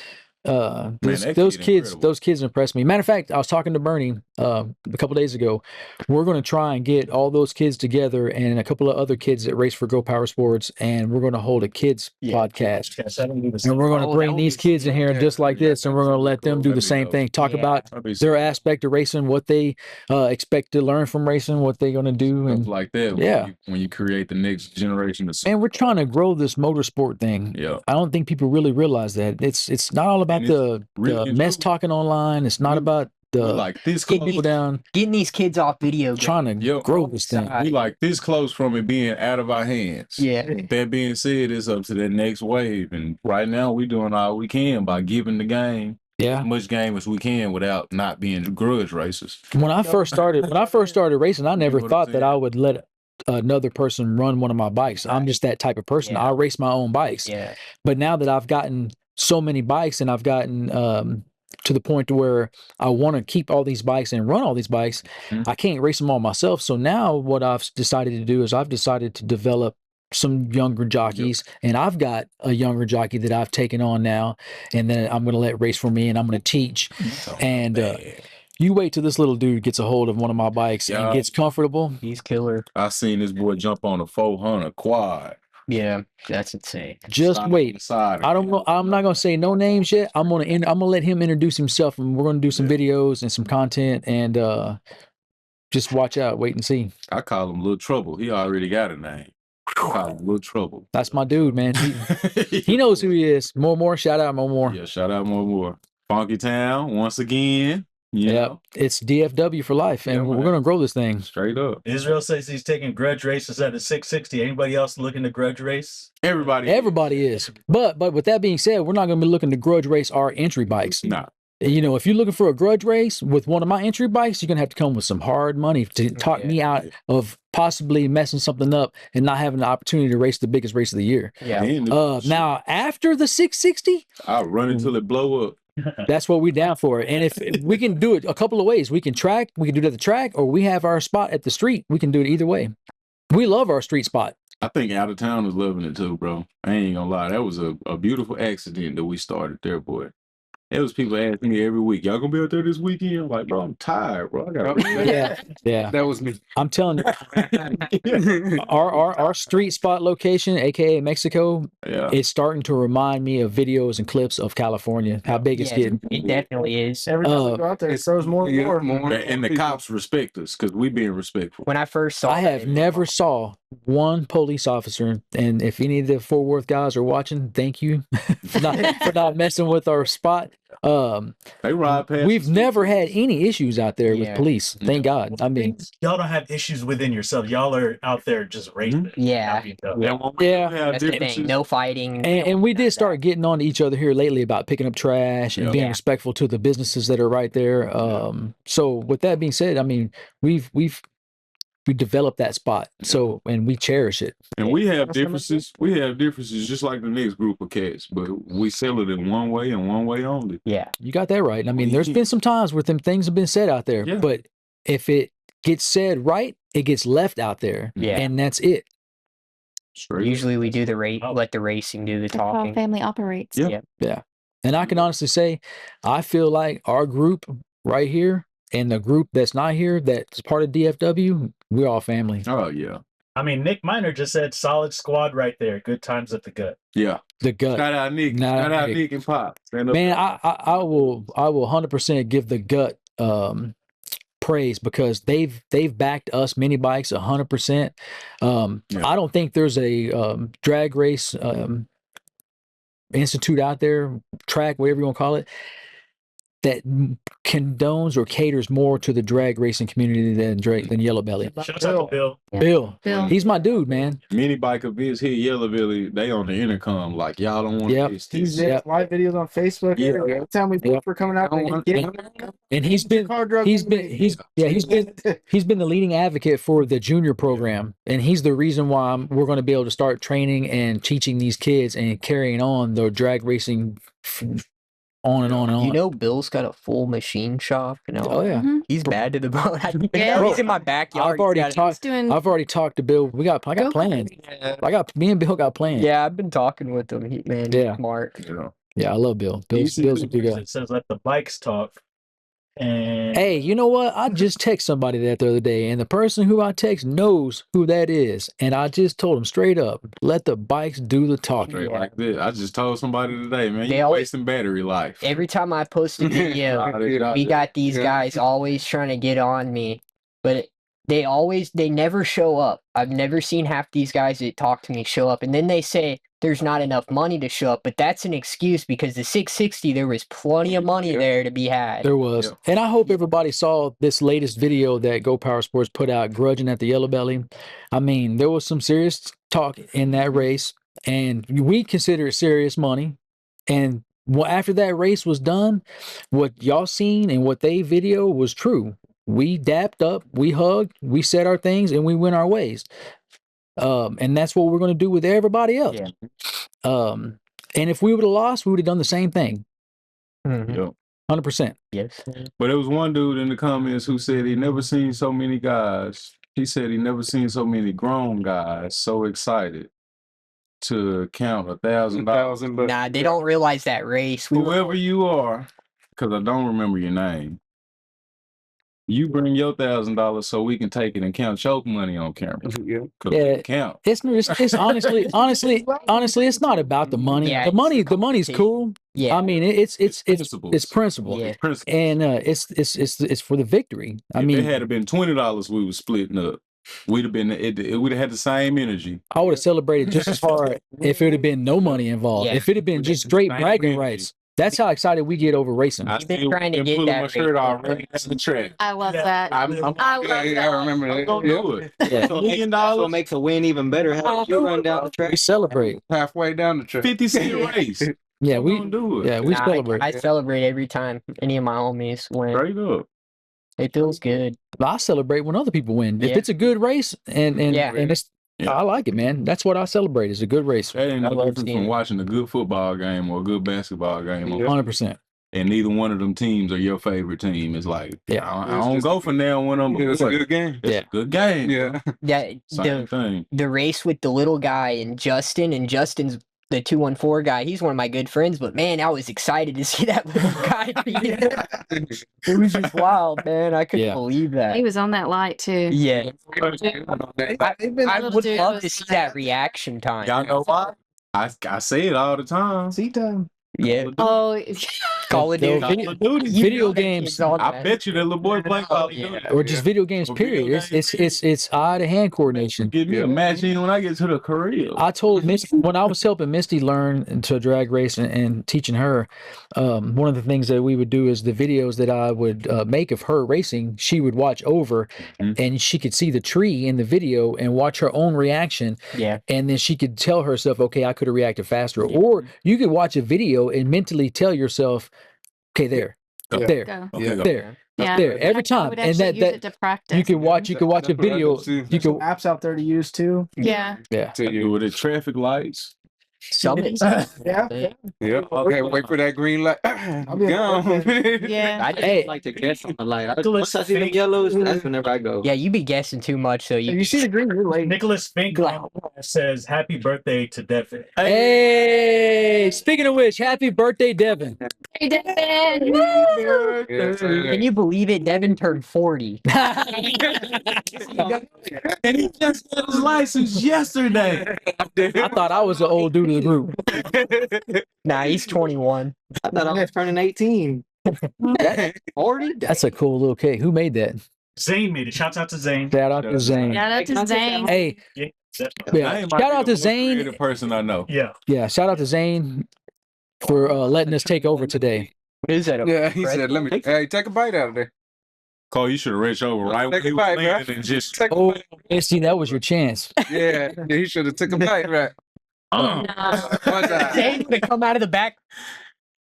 Those that kid kids, incredible. those kids impressed me. Matter of fact, I was talking to Bernie a couple days ago. We're going to try and get all those kids together and a couple of other kids that race for Go Power Sports, and we're going to hold a kids podcast. Yes, I don't do the And same. we're going to Oh, bring that would these be kids in here Yeah, just like yeah, this, and we're going to let them do that'd the be same dope. thing. Talk Yeah. about That'd be their sick. aspect of racing, what they expect to learn from racing, what they're going to do, Stuff and like that. Yeah. When you create the next generation of we're trying to grow this motorsport thing. yeah. I don't think people really realize that it's not all about And it's the really mess true. talking online. It's not We- about We like this get close. people down, Getting these kids off video games. trying to grow this thing. We like this close from it being out of our hands. Yeah. That being said, it's up to the next wave, and right now we doing all we can by giving the game Yeah. as much game as we can without not being grudge racers. When I first started racing, I never what I'm thought that saying? I would let another person run one of my bikes. I'm just that type of person. Yeah. I race my own bikes. Yeah. But now that I've gotten so many bikes and I've gotten to the point to where I want to keep all these bikes and run all these bikes, I can't race them all myself. So now what I've decided to do is I've decided to develop some younger jockeys, and I've got a younger jockey that I've taken on now, and then I'm going to let race for me, and I'm going to teach. And you wait till this little dude gets a hold of one of my bikes and gets comfortable. He's killer. I seen this boy jump on a 400 quad. Yeah, that's insane. Just wait. I don't know. I'm not gonna say no names yet. I'm gonna let him introduce himself, and we're gonna do some videos and some content, and just watch out, wait and see. I call him Little Trouble. He already got a name. I call him Little Trouble. That's my dude, man. He knows who he is. More. Shout out, more. Yeah, shout out more. Funky Town once again. Yeah, it's DFW for life, and we're gonna grow this thing straight up. Israel says he's taking grudge races at the 660. Anybody else looking to grudge race? Everybody is. But with that being said, we're not gonna be looking to grudge race our entry bikes. Nah. You know, if you're looking for a grudge race with one of my entry bikes, you're gonna have to come with some hard money to talk me out of possibly messing something up and not having the opportunity to race the biggest race of the year. Yeah. Now after the 660, I'll run until it blow up. That's what we down for. And if we can do it a couple of ways, we can do it at the track, or we have our spot at the street. We can do it either way. We love our street spot. I think out of town is loving it too, bro. I ain't gonna lie. That was a beautiful accident that we started there, boy. It was people asking me every week, y'all gonna be out there this weekend? I'm like, bro, I'm tired, bro. I got Yeah. That was me. I'm telling you, our street spot location, aka Mexico, it's starting to remind me of videos and clips of California. How big it's getting. It definitely is. Every time we go out there, it throws more and more. And the cops respect us because we being respectful. When I first saw I have never saw one police officer, and if any of the Fort Worth guys are watching, thank you for not messing with our spot. They ride past. We've never had any issues out there with police. Thank God. I mean, y'all don't have issues within yourself. Y'all are out there just racing. Yeah. That's the thing. No fighting. And we did start getting on to each other here lately about picking up trash and being respectful to the businesses that are right there. So with that being said, I mean, we developed that spot. So, and we cherish it. And we have differences. We have differences just like the next group of cats, but we sell it in one way and one way only. Yeah. You got that right. I mean, there's been some times where things have been said out there, but if it gets said right, it gets left out there. Yeah. And that's it. Usually we do let the racing do the talking. How family operates. Yeah. And I can honestly say, I feel like our group right here and the group that's not here, that's part of DFW, we're all family. Oh, yeah. I mean, Nick Miner just said solid squad right there. Good times at the gut. Yeah. The gut. Shout out Nick. Shout out Nick and Pop. Man, I will 100% give the gut praise because they've backed us mini bikes 100%. I don't think there's a drag race institute out there, track, whatever you want to call it, that condones or caters more to the drag racing community than Yellow Belly. Shout out to Bill. He's my dude, man. Minibike of his hit Yellow Belly, they on the intercom like y'all don't want this. He's live videos on Facebook. Every time we we're coming out there, and he's been the leading advocate for the junior program, and he's the reason why we're going to be able to start training and teaching these kids and carrying on the drag racing on and on and on. You know, Bill's got a full machine shop. You know, oh yeah, he's bad to the bone. Yeah. He's in my backyard. I've already talked to Bill. I got plans. Me and Bill got plans. Yeah, I've been talking with him. He's smart. Yeah, I love Bill. Bill's a good guy. It says let the bikes talk. And hey, you know what? I just text somebody that the other day, and the person who I text knows who that is. And I just told him straight up, let the bikes do the talking. Like this. I just told somebody today, man, you're wasting battery life. Every time I post a video, we got these guys always trying to get on me. But they never show up. I've never seen half these guys that talk to me show up, and then they say there's not enough money to show up, but that's an excuse because the 660 there was plenty of money there to be had. There was. Yep. And I hope everybody saw this latest video that Go Power Sports put out, grudging at the Yellow Belly. I mean, there was some serious talk in that race, and we consider it serious money. And after that race was done, what y'all seen and what they video was true. We dapped up, we hugged, we said our things, and we went our ways. And that's what we're going to do with everybody else. Yeah. And if we would have lost, we would have done the same thing. Mhm. Yep. 100%. Yes. But there was one dude in the comments who said he never seen so many guys. He said he never seen so many grown guys so excited to count $1,000. But Nah, they don't realize that race. Whoever you are, because I don't remember your name. You bring your $1,000 so we can take it and count your money on camera. Yeah. Yeah. Count. It's honestly, it's not about the money. Yeah, the money's competition. cool. Yeah. I mean, it's principles. principle. Yeah. It's principle. And it's for the victory. I If mean, it had been $20, we was splitting up. We'd have been. It would have had the same energy. I would have celebrated just as hard if it would have been no money involved. Yeah. If it had been just straight Same bragging energy. rights. That's how excited we get over racing. I You've been still trying to been get pulling that my shirt race. off right at the track. I love Yeah. that. I'm I love I that. remember I'm that. gonna do it. Yeah. That's what makes- that's what makes a win even better. How you run down the track? We celebrate. Halfway down the track. 50-cent race. Yeah, I'm we gonna do it. yeah, we Nah, celebrate. I celebrate every time any of my homies win. Straight up. It feels good. I celebrate when other people win. If Yeah. it's a good race and Yeah. it's Yeah. I like it, man. That's what I celebrate. It's a good race. That ain't I no love different seeing from it. watching a good football game or a good basketball game. 100%. And neither one of them teams are your favorite team. It's like, Yeah. I don't go for now when I'm It was a good game. It's Yeah. a good game. Yeah. Yeah, Same thing. the race with the little guy and Justin's the 214 guy. He's one of my good friends, but man, I was excited to see that little guy. It was just wild, man. I couldn't Yeah. believe He that. was on that light too. Yeah, I Little would dude love was to see like- that reaction time. Y'all know why? I say it all the time. See time. Yeah, Oh, Call of They'll Duty. video- Call of Duty. You video know that games. kid's on I that. bet you that little boy play Call of Yeah. Duty. Or just video games, Or video period. games, It's eye to hand coordination. Give me a match in when I get to the career. I told Misty when I was helping Misty learn to drag race and teaching her, one of the things that we would do is the videos that I would make of her racing, she would watch over Mhm. and she could see the tree in the video and watch her own reaction. Yeah, And then she could tell herself, okay, I could have reacted faster. Or you could watch a video and mentally tell yourself, okay, there, Yeah. there, go. Okay, go. there, Yeah. there, every I time. would And actually that use it that to practice. you could watch a That's what I video. do, too. You There's some could apps out there to use too. Yeah. yeah. To I you. do it at traffic lights. Summit. Yeah. Yeah. Okay, wait for that green light. I'll be Gone. Yeah. I just Hey. like to guess on the light. Nicholas Once I see the Fink. yellows, that's whenever I go. Yeah, you be guessing too much, so If you. you see the green, you're late. Nicholas Fink says, "Happy birthday to Devon." Hey, speaking of which, happy birthday, Devon. Hey, Devin. Yes, sir. Can you believe it? Devin turned 40. And he just got his license yesterday. I thought I was the old dude of the group. Nah, he's 21. I thought I was turning 18. 40? That's a cool little cake. Who made that? Zane made it. Shouts out to Zane. Shout out to Zane. Shout out to Zane. Hey, Yeah, yeah. Zane might Shout be out the to most Zane. creative person I know. yeah. Yeah, shout out to Zane for letting us take over today. Is that a Yeah, he said, let me, hey, take a bite out of there. Cole, you should have reached over right when Take he a was bite, bro. landing and just Take a Oh, bite. Misty, that was your chance. Yeah, he should have took a bite, right? Nah. One time. Zane to come out of the back?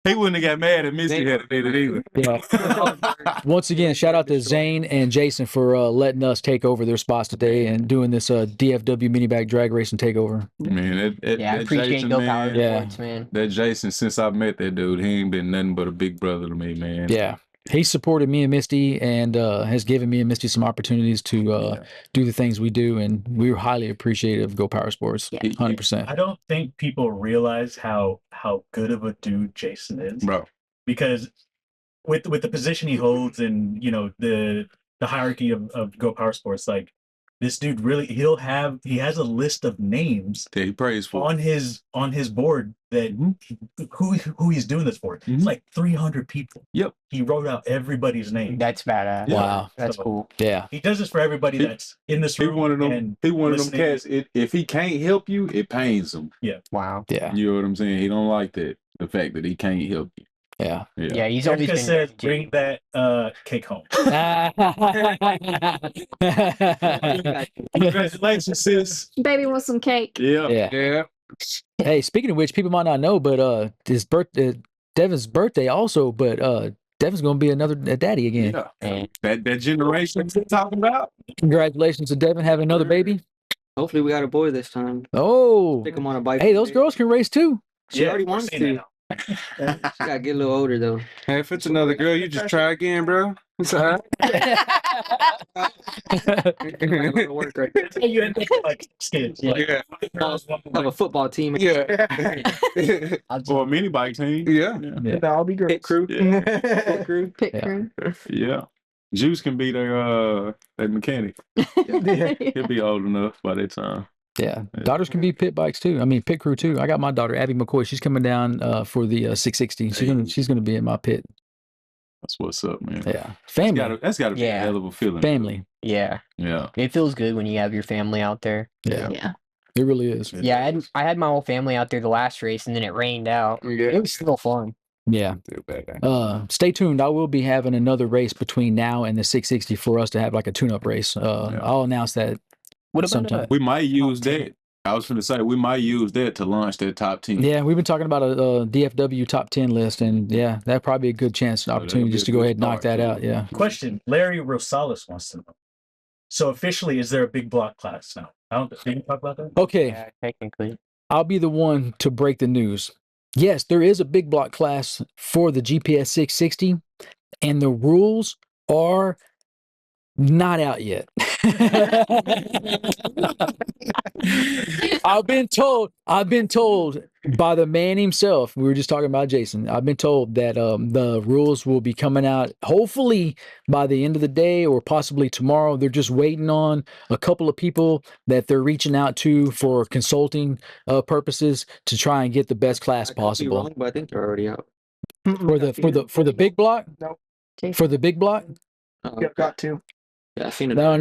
he wouldn't have got mad at Misty had did it either. Yeah. Once again, shout out to Zane and Jason for letting us take over their spots today and doing this DFW Minibike drag racing takeover. Man, Yeah, I that appreciate Jason, Go man, Power Yeah. Sports, man. that Jason, since I met that dude, he ain't been nothing but a big brother to me, man. Yeah. He supported me and Misty and has given me and Misty some opportunities to do the things we do. And we're highly appreciative of Go Power Sports. Yeah. 100%. I don't think people realize how good of a dude Jason is, Bro. because with the position he holds and the hierarchy of Go Power Sports, like this dude really he has a list of names that he prays for. on his board that who he's doing this for. It's like 300 people. Yep. He wrote out everybody's name. That's badass. Wow. That's cool. Yeah. He does this for everybody that's in this He room. one of them. He one of them listening. cats. If he can't help you, it pains him. Wow. Yeah. You know what I'm saying? He don't like that. The fact that he can't help you. Yeah. Yeah, he's always Erica been says, bring that cake home. Congratulations, sis. Baby wants some cake. Yeah. Yeah. Hey, speaking of which, people might not know, but Devon's birthday also, but Devon's gonna be another daddy again. Yeah. That generation we're talking about. Congratulations to Devon having another baby. Hopefully we got a boy this time. Oh, Stick him on a bike. hey, those girls can race too. She already wants to. She gotta get a little older though. Hey, if it's another girl, you just try again, bro. It's all right. Work right there. You end up like kids. Yeah. Have a football team. Yeah. Or a mini bike team. Yeah. That'll be great. Pit crew. Yeah. Pit crew. Pit Yeah. crew. Yeah. Juice can be their mechanic. He'll be old enough by that time. Yeah, daughters can be pit bikes too. I mean, pit crew too. I got my daughter Abby McCoy. She's coming down for the 660. She's gonna be in my pit. That's what's up, man. Yeah, family. That's gotta be a hell of a feeling. Family. Yeah. Yeah. It feels good when you have your family out there. Yeah, Yeah. it really is. Yeah, I had my whole family out there the last race, and then it rained out. Yeah. It was still fun. Yeah. Too bad. Stay tuned. I will be having another race between now and the 660 for us to have like a tune-up race. I'll announce that. What about sometime. We might use that. I was going to say, we might use that to launch that top 10. Yeah, we've been talking about a DFW top 10 list, and yeah, that'd probably be a good chance, opportunity just to go ahead and knock that out. Yeah. Question: Larry Rosales wants to know. So officially, is there a big block class now? Did you talk about that? Okay. Yeah, technically. I'll be the one to break the news. Yes, there is a big block class for the GPS 660, and the rules are not out yet. I've been told by the man himself. We were just talking about Jason. I've been told that the rules will be coming out hopefully by the end of the day or possibly tomorrow. They're just waiting on a couple of people that they're reaching out to for consulting purposes to try and get the best class I could be possible. wrong, but I think they're already out. For the big block? Nope. For the big block? Yep, got to. Yeah, I seen it. No.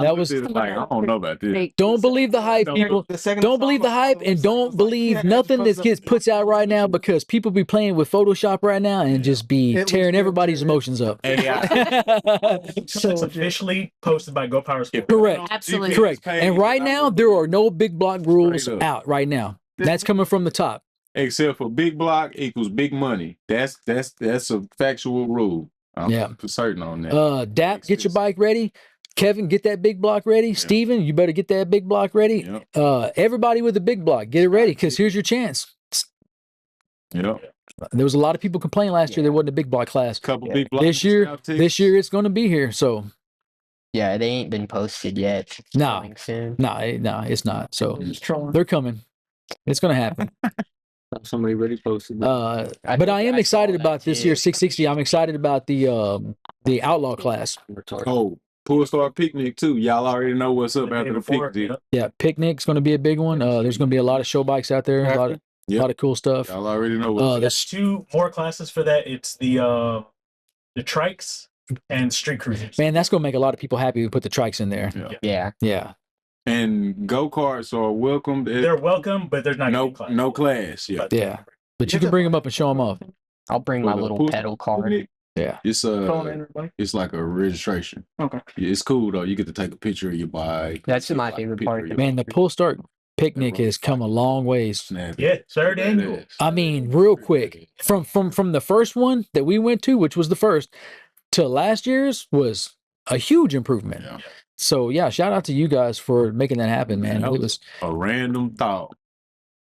That was like, I don't know about this. don't believe the hype, people. Don't believe the hype and don't believe nothing that gets puts out right now because people be playing with Photoshop right now and just be tearing everybody's emotions up. So it's officially posted by Go Power Sports. Correct. Absolutely. Correct. And right now there are no big block rules Straight up. out right now. That's coming from the top. Except for big block equals big money. That's a factual rule. I'm for certain on that. Dap, get your bike ready. Kevin, get that big block ready. Steven, you better get that big block ready. Yep. Everybody with the big block, get it ready because here's your chance. Yep. There was a lot of people complaining last year there wasn't a big block class. Couple big blocks. This year it's going to be here. So Yeah, they ain't been posted yet. It's No. coming soon. no, it's not. So they're coming. It's going to happen. Somebody really posted that. But I am I saw excited that about this too. year's 660. I'm excited about the outlaw class. Oh, Pool Star Picnic too. Y'all already know what's up after the picnic. Yeah, picnic's going to be a big one. There's going to be a lot of show bikes out there. A lot of cool stuff. Y'all already know what's up. There's 2 more classes for that. It's the trikes and street cruisers. Man, that's going to make a lot of people happy. We put the trikes in there. Yeah. And go-karts are welcome. They're welcome, but there's not no class. Yeah. Yeah. But you can bring them up and show them off. I'll bring my little pedal card. Yeah. It's like a registration. Okay. Yeah, it's cool though. You get to take a picture of your bike. That's my favorite part. Man, the Pull Start Picnic has come a long ways. Yeah, third annual. I mean, real quick, from the first one that we went to, which was the first, to last year's was a huge improvement. Yeah. So yeah, shout out to you guys for making that happen, man. That It was a random thought.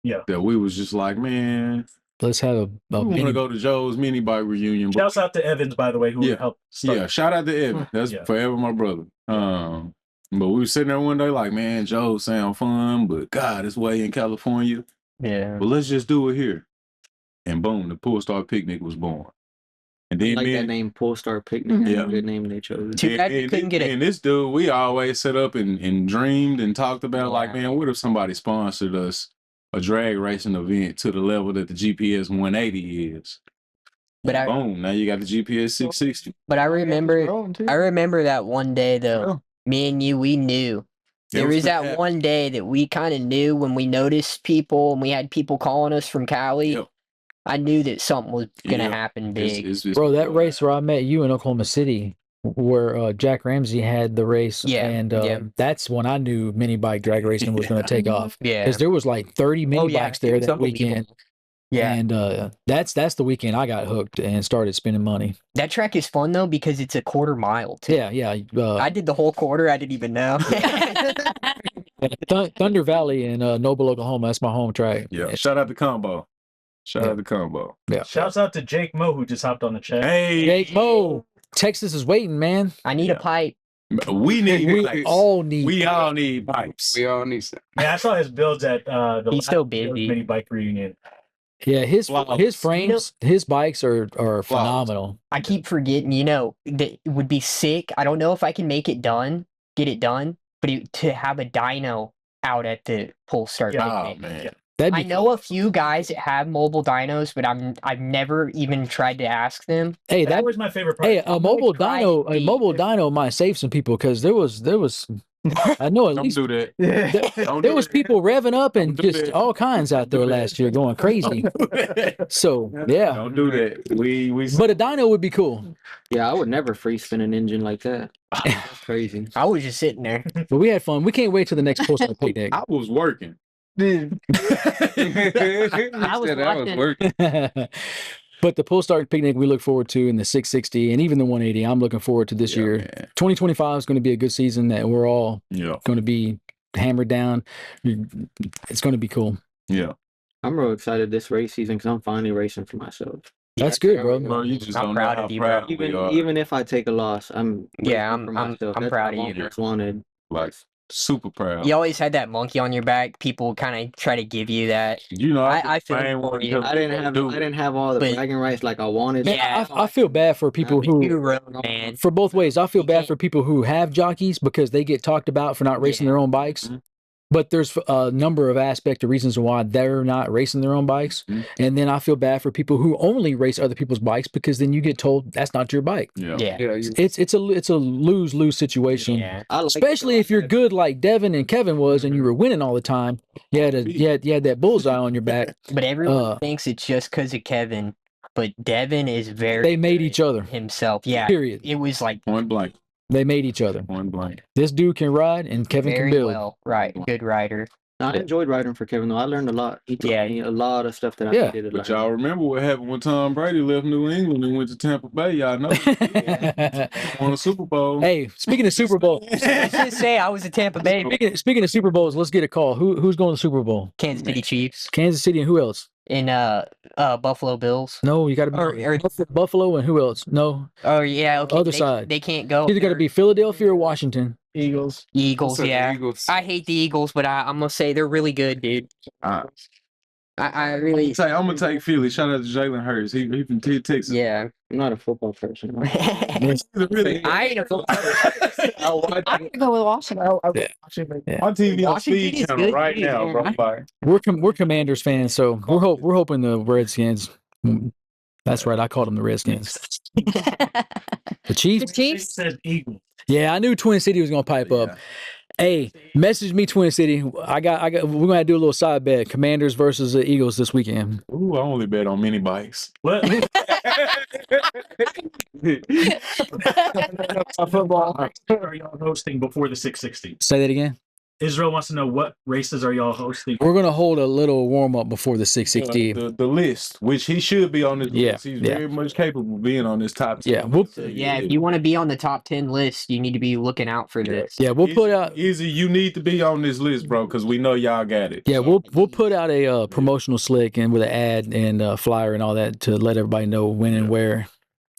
Yeah. That we was just like, man, let's have a we want to go to Joe's mini bike reunion. Shouts out to Evans, by the way, who helped start. Yeah, shout out to Evan. That's forever my brother. But we were sitting there one day like, man, Joe sound fun, but God, it's way in California. Yeah. But let's just do it here. And boom, the Pool Star Picnic was born. And then like me that and- name, Polestar Picnic. Yeah. Yeah, good name they chose. Too bad we couldn't get it. And this dude, we always set up and dreamed and talked about like, Yeah. man, what if somebody sponsored us a drag racing event to the level that the GPS 180 is? But I Boom! Now you got the GPS 660. but I remember that one day though. Yeah. Me and you, we knew. It There was was that gonna one day that we kind of knew when we noticed people and we had people calling us from Cali. Yep. I knew that something was gonna Yeah. happen big. It's Bro, that race where I met you in Oklahoma City, where Jack Ramsey had the race, Yeah, and yeah. that's when I knew mini bike drag racing was going to take off. Yeah. Because there was like 30 mini Oh, yeah, bikes there it was that weekend, unbelievable. Yeah. and that's the weekend I got hooked and started spending money. That track is fun though because it's a quarter mile too. Yeah. I did the whole quarter. I didn't even know. Thunder Valley in Noble, Oklahoma. That's my home track. Yeah. Shout out to Combo. Shout Yeah. out to Combo. Yeah. Shouts out to Jake Mo who just hopped on the chat. Hey, Jake Mo, Texas is waiting, man. I need a pipe. we need We pipes. all need. We all need pipes. We all need some. Man, I saw his builds at the He's so last busy. mini bike reunion. Yeah, his Flawless. frames, his bikes are phenomenal. I keep forgetting, that it would be sick. I don't know if I can get it done, but to have a dyno out at the Polestar Yeah. Oh picnic. man. That'd I be know a few guys that have mobile dynos, but I've never even tried to ask them. Hey, That that was my favorite part. hey, a mobile try dyno, to a be- mobile dyno might save some people because there was I know at Don't least do that. Don't there do was that. people revving up and Don't do just that. all kinds out there do that. last year going crazy. So yeah, Don't do that. We but a dyno would be cool. Yeah, I would never free spin an engine like that. That's crazy. I was just sitting there. But we had fun. We can't wait till the next Polestar picnic. I was working. I was Said I was watching. working. But the Polestar picnic we look forward to, and the 660, and even the 180, I'm looking forward to this year. Man. 2025 is going to be a good season that we're all Yeah. going to be hammered down. It's going to be cool. Yeah. I'm real excited this race season because I'm finally racing for myself. That's good, bro. Bro, you just I'm don't know proud how of you, proud bro. we are. Even if I take a loss, I'm Yeah, racing for I'm myself. I'm That's proud what of I've you. always wanted. Like super proud. You always had that monkey on your back. People kind of try to give you that. You know, I feel main for one you. because I didn't have all the But- bragging rights like I wanted. Man, Yeah. I feel bad for people You who, rode, man. for both ways. I feel You bad can't- for people who have jockeys because they get talked about for not racing Yeah. their own bikes. Mhm. But there's a number of aspects of reasons why they're not racing their own bikes. Mhm. And then I feel bad for people who only race other people's bikes because then you get told that's not your bike. Yeah. Yeah. Yeah, you, It's a lose-lose situation. Yeah. I like Especially if you're good like Devon and Kevin was and you were winning all the time. You had that bullseye on your back. But everyone Uh, thinks it's just because of Kevin. But Devin is very. They made each other. himself. Yeah. Period. It was like Point blank. They made each other. Point blank. This dude can ride and Kevin very can build. well. Right. Good rider. I enjoyed riding for Kevin though. I learned a lot. He taught Yeah. me a lot of stuff that I Yeah. needed to But learn. y'all remember what happened when Tom Brady left New England and went to Tampa Bay? Y'all know. Won a Super Bowl. Hey, speaking of Super Bowl, I was gonna say I was a Tampa Bay speaking of Super Bowls, let's get a call. Who's going to the Super Bowl? Kansas City Chiefs Kansas City and who else? and Buffalo Bills. No, you got to be Or- Buffalo and who else? No, Oh yeah. Okay. Other they, side. They can't go. either got to They're be Philadelphia or Washington. Eagles. Eagles. said the Yeah. Eagles. I hate the Eagles, but I'm gonna say they're really good, dude. Uh, I really. I'm gonna take Philly. Shout out to Jalen Hurts. He from Texas. Yeah. I'm not a football person. Really. I ain't a football. I'm gonna go with Washington. Yeah. My TV on Washington speed is channel good, right dude, now, bro. man. Like, We're Commanders fans, so we're hoping the Redskins. That's right, I called them the Redskins. The The Chiefs. It Chiefs. says Eagles. Yeah, I knew Twin City was gonna pipe up. Hey, message me Twin City. I got. We're gonna do a little side bet. Commanders versus the Eagles this weekend. ooh, I only bet on mini bikes. What? Football. Are y'all hosting before the 660? Say that again. Israel wants to know what races are y'all hosting? We're gonna hold a little warm up before the 660. The list, which he should be on this Yeah, list. He's yeah. very much capable of being on this top 10. Yeah, we'll Yeah, if you want to be on the top 10 list, you need to be looking out for this. yeah we'll put out Izzy, you need to be on this list, bro, because we know y'all got it. yeah we'll put out a promotional slick and with an ad and flyer and all that to let everybody know when and where.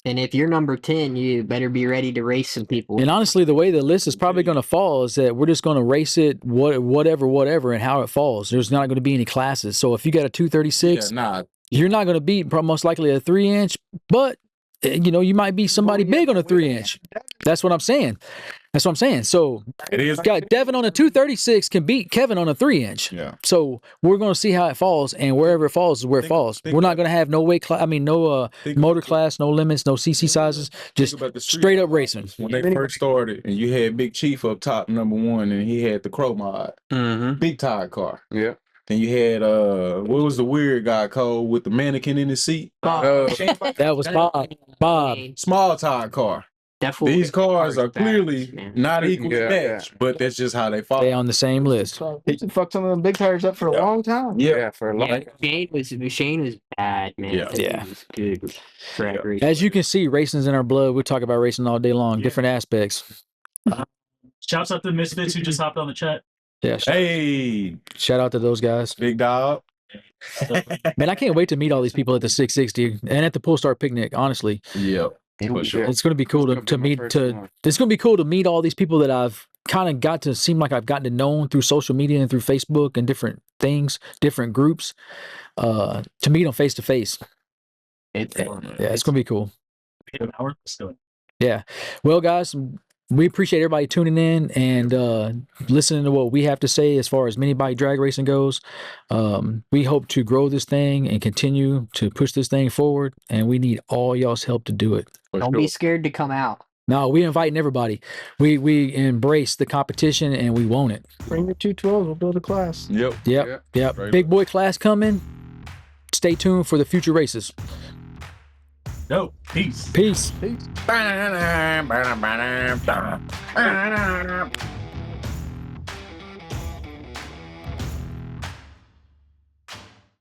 And if you're number 10, you better be ready to race some people. And honestly, the way the list is probably going to fall is that we're just going to race it whatever and how it falls. There's not going to be any classes. So if you got a 236, Yeah, nah. you're not going to beat most likely a 3-inch, but you know, you might be somebody big on a 3-inch. That's what I'm saying. So It is. got Devon on a 236 can beat Kevin on a 3-inch. Yeah. So we're going to see how it falls, and wherever it falls is where it falls. We're not going to have no weight class. I mean, no motor class, no limits, no CC sizes. Just straight up racing. When they first started, and you had Big Chief up top, number one, and he had the Crow mod, big tire car. Yeah. Then you had what was the weird guy called with the mannequin in his seat? That was Bob. Small tire car. Definitely. These cars are clearly not equally matched, but that's just how they fall. They on the same list. He fucked some of them big tires up for a long time. Yeah, for a long Shane was bad, man. Yeah. He was good track race. As you can see, racing's in our blood. We talk about racing all day long, different aspects. Shouts out to the Misfits who just hopped on the chat. Yeah. Hey, Shout out to those guys. big dog. Man, I can't wait to meet all these people at the 660 and at the Pull Start Picnic. Honestly, Yep. For sure. it's going to be cool to meet. It's going to be cool to meet all these people that I've kind of got to seem like I've gotten to know through social media and through Facebook and different things, different groups. To meet them face to face. Yeah, it's going to be cool. An hour. Let's do it. Yeah. Well, guys, we appreciate everybody tuning in and listening to what we have to say as far as mini bike drag racing goes. We hope to grow this thing and continue to push this thing forward, and we need all y'all's help to do it. Don't be scared to come out. No, we inviting everybody. We embrace the competition and we want it. Bring your 212s. We'll build a class. Yep. Right. Big boy class coming. Stay tuned for the future races. No, peace. Peace. Peace.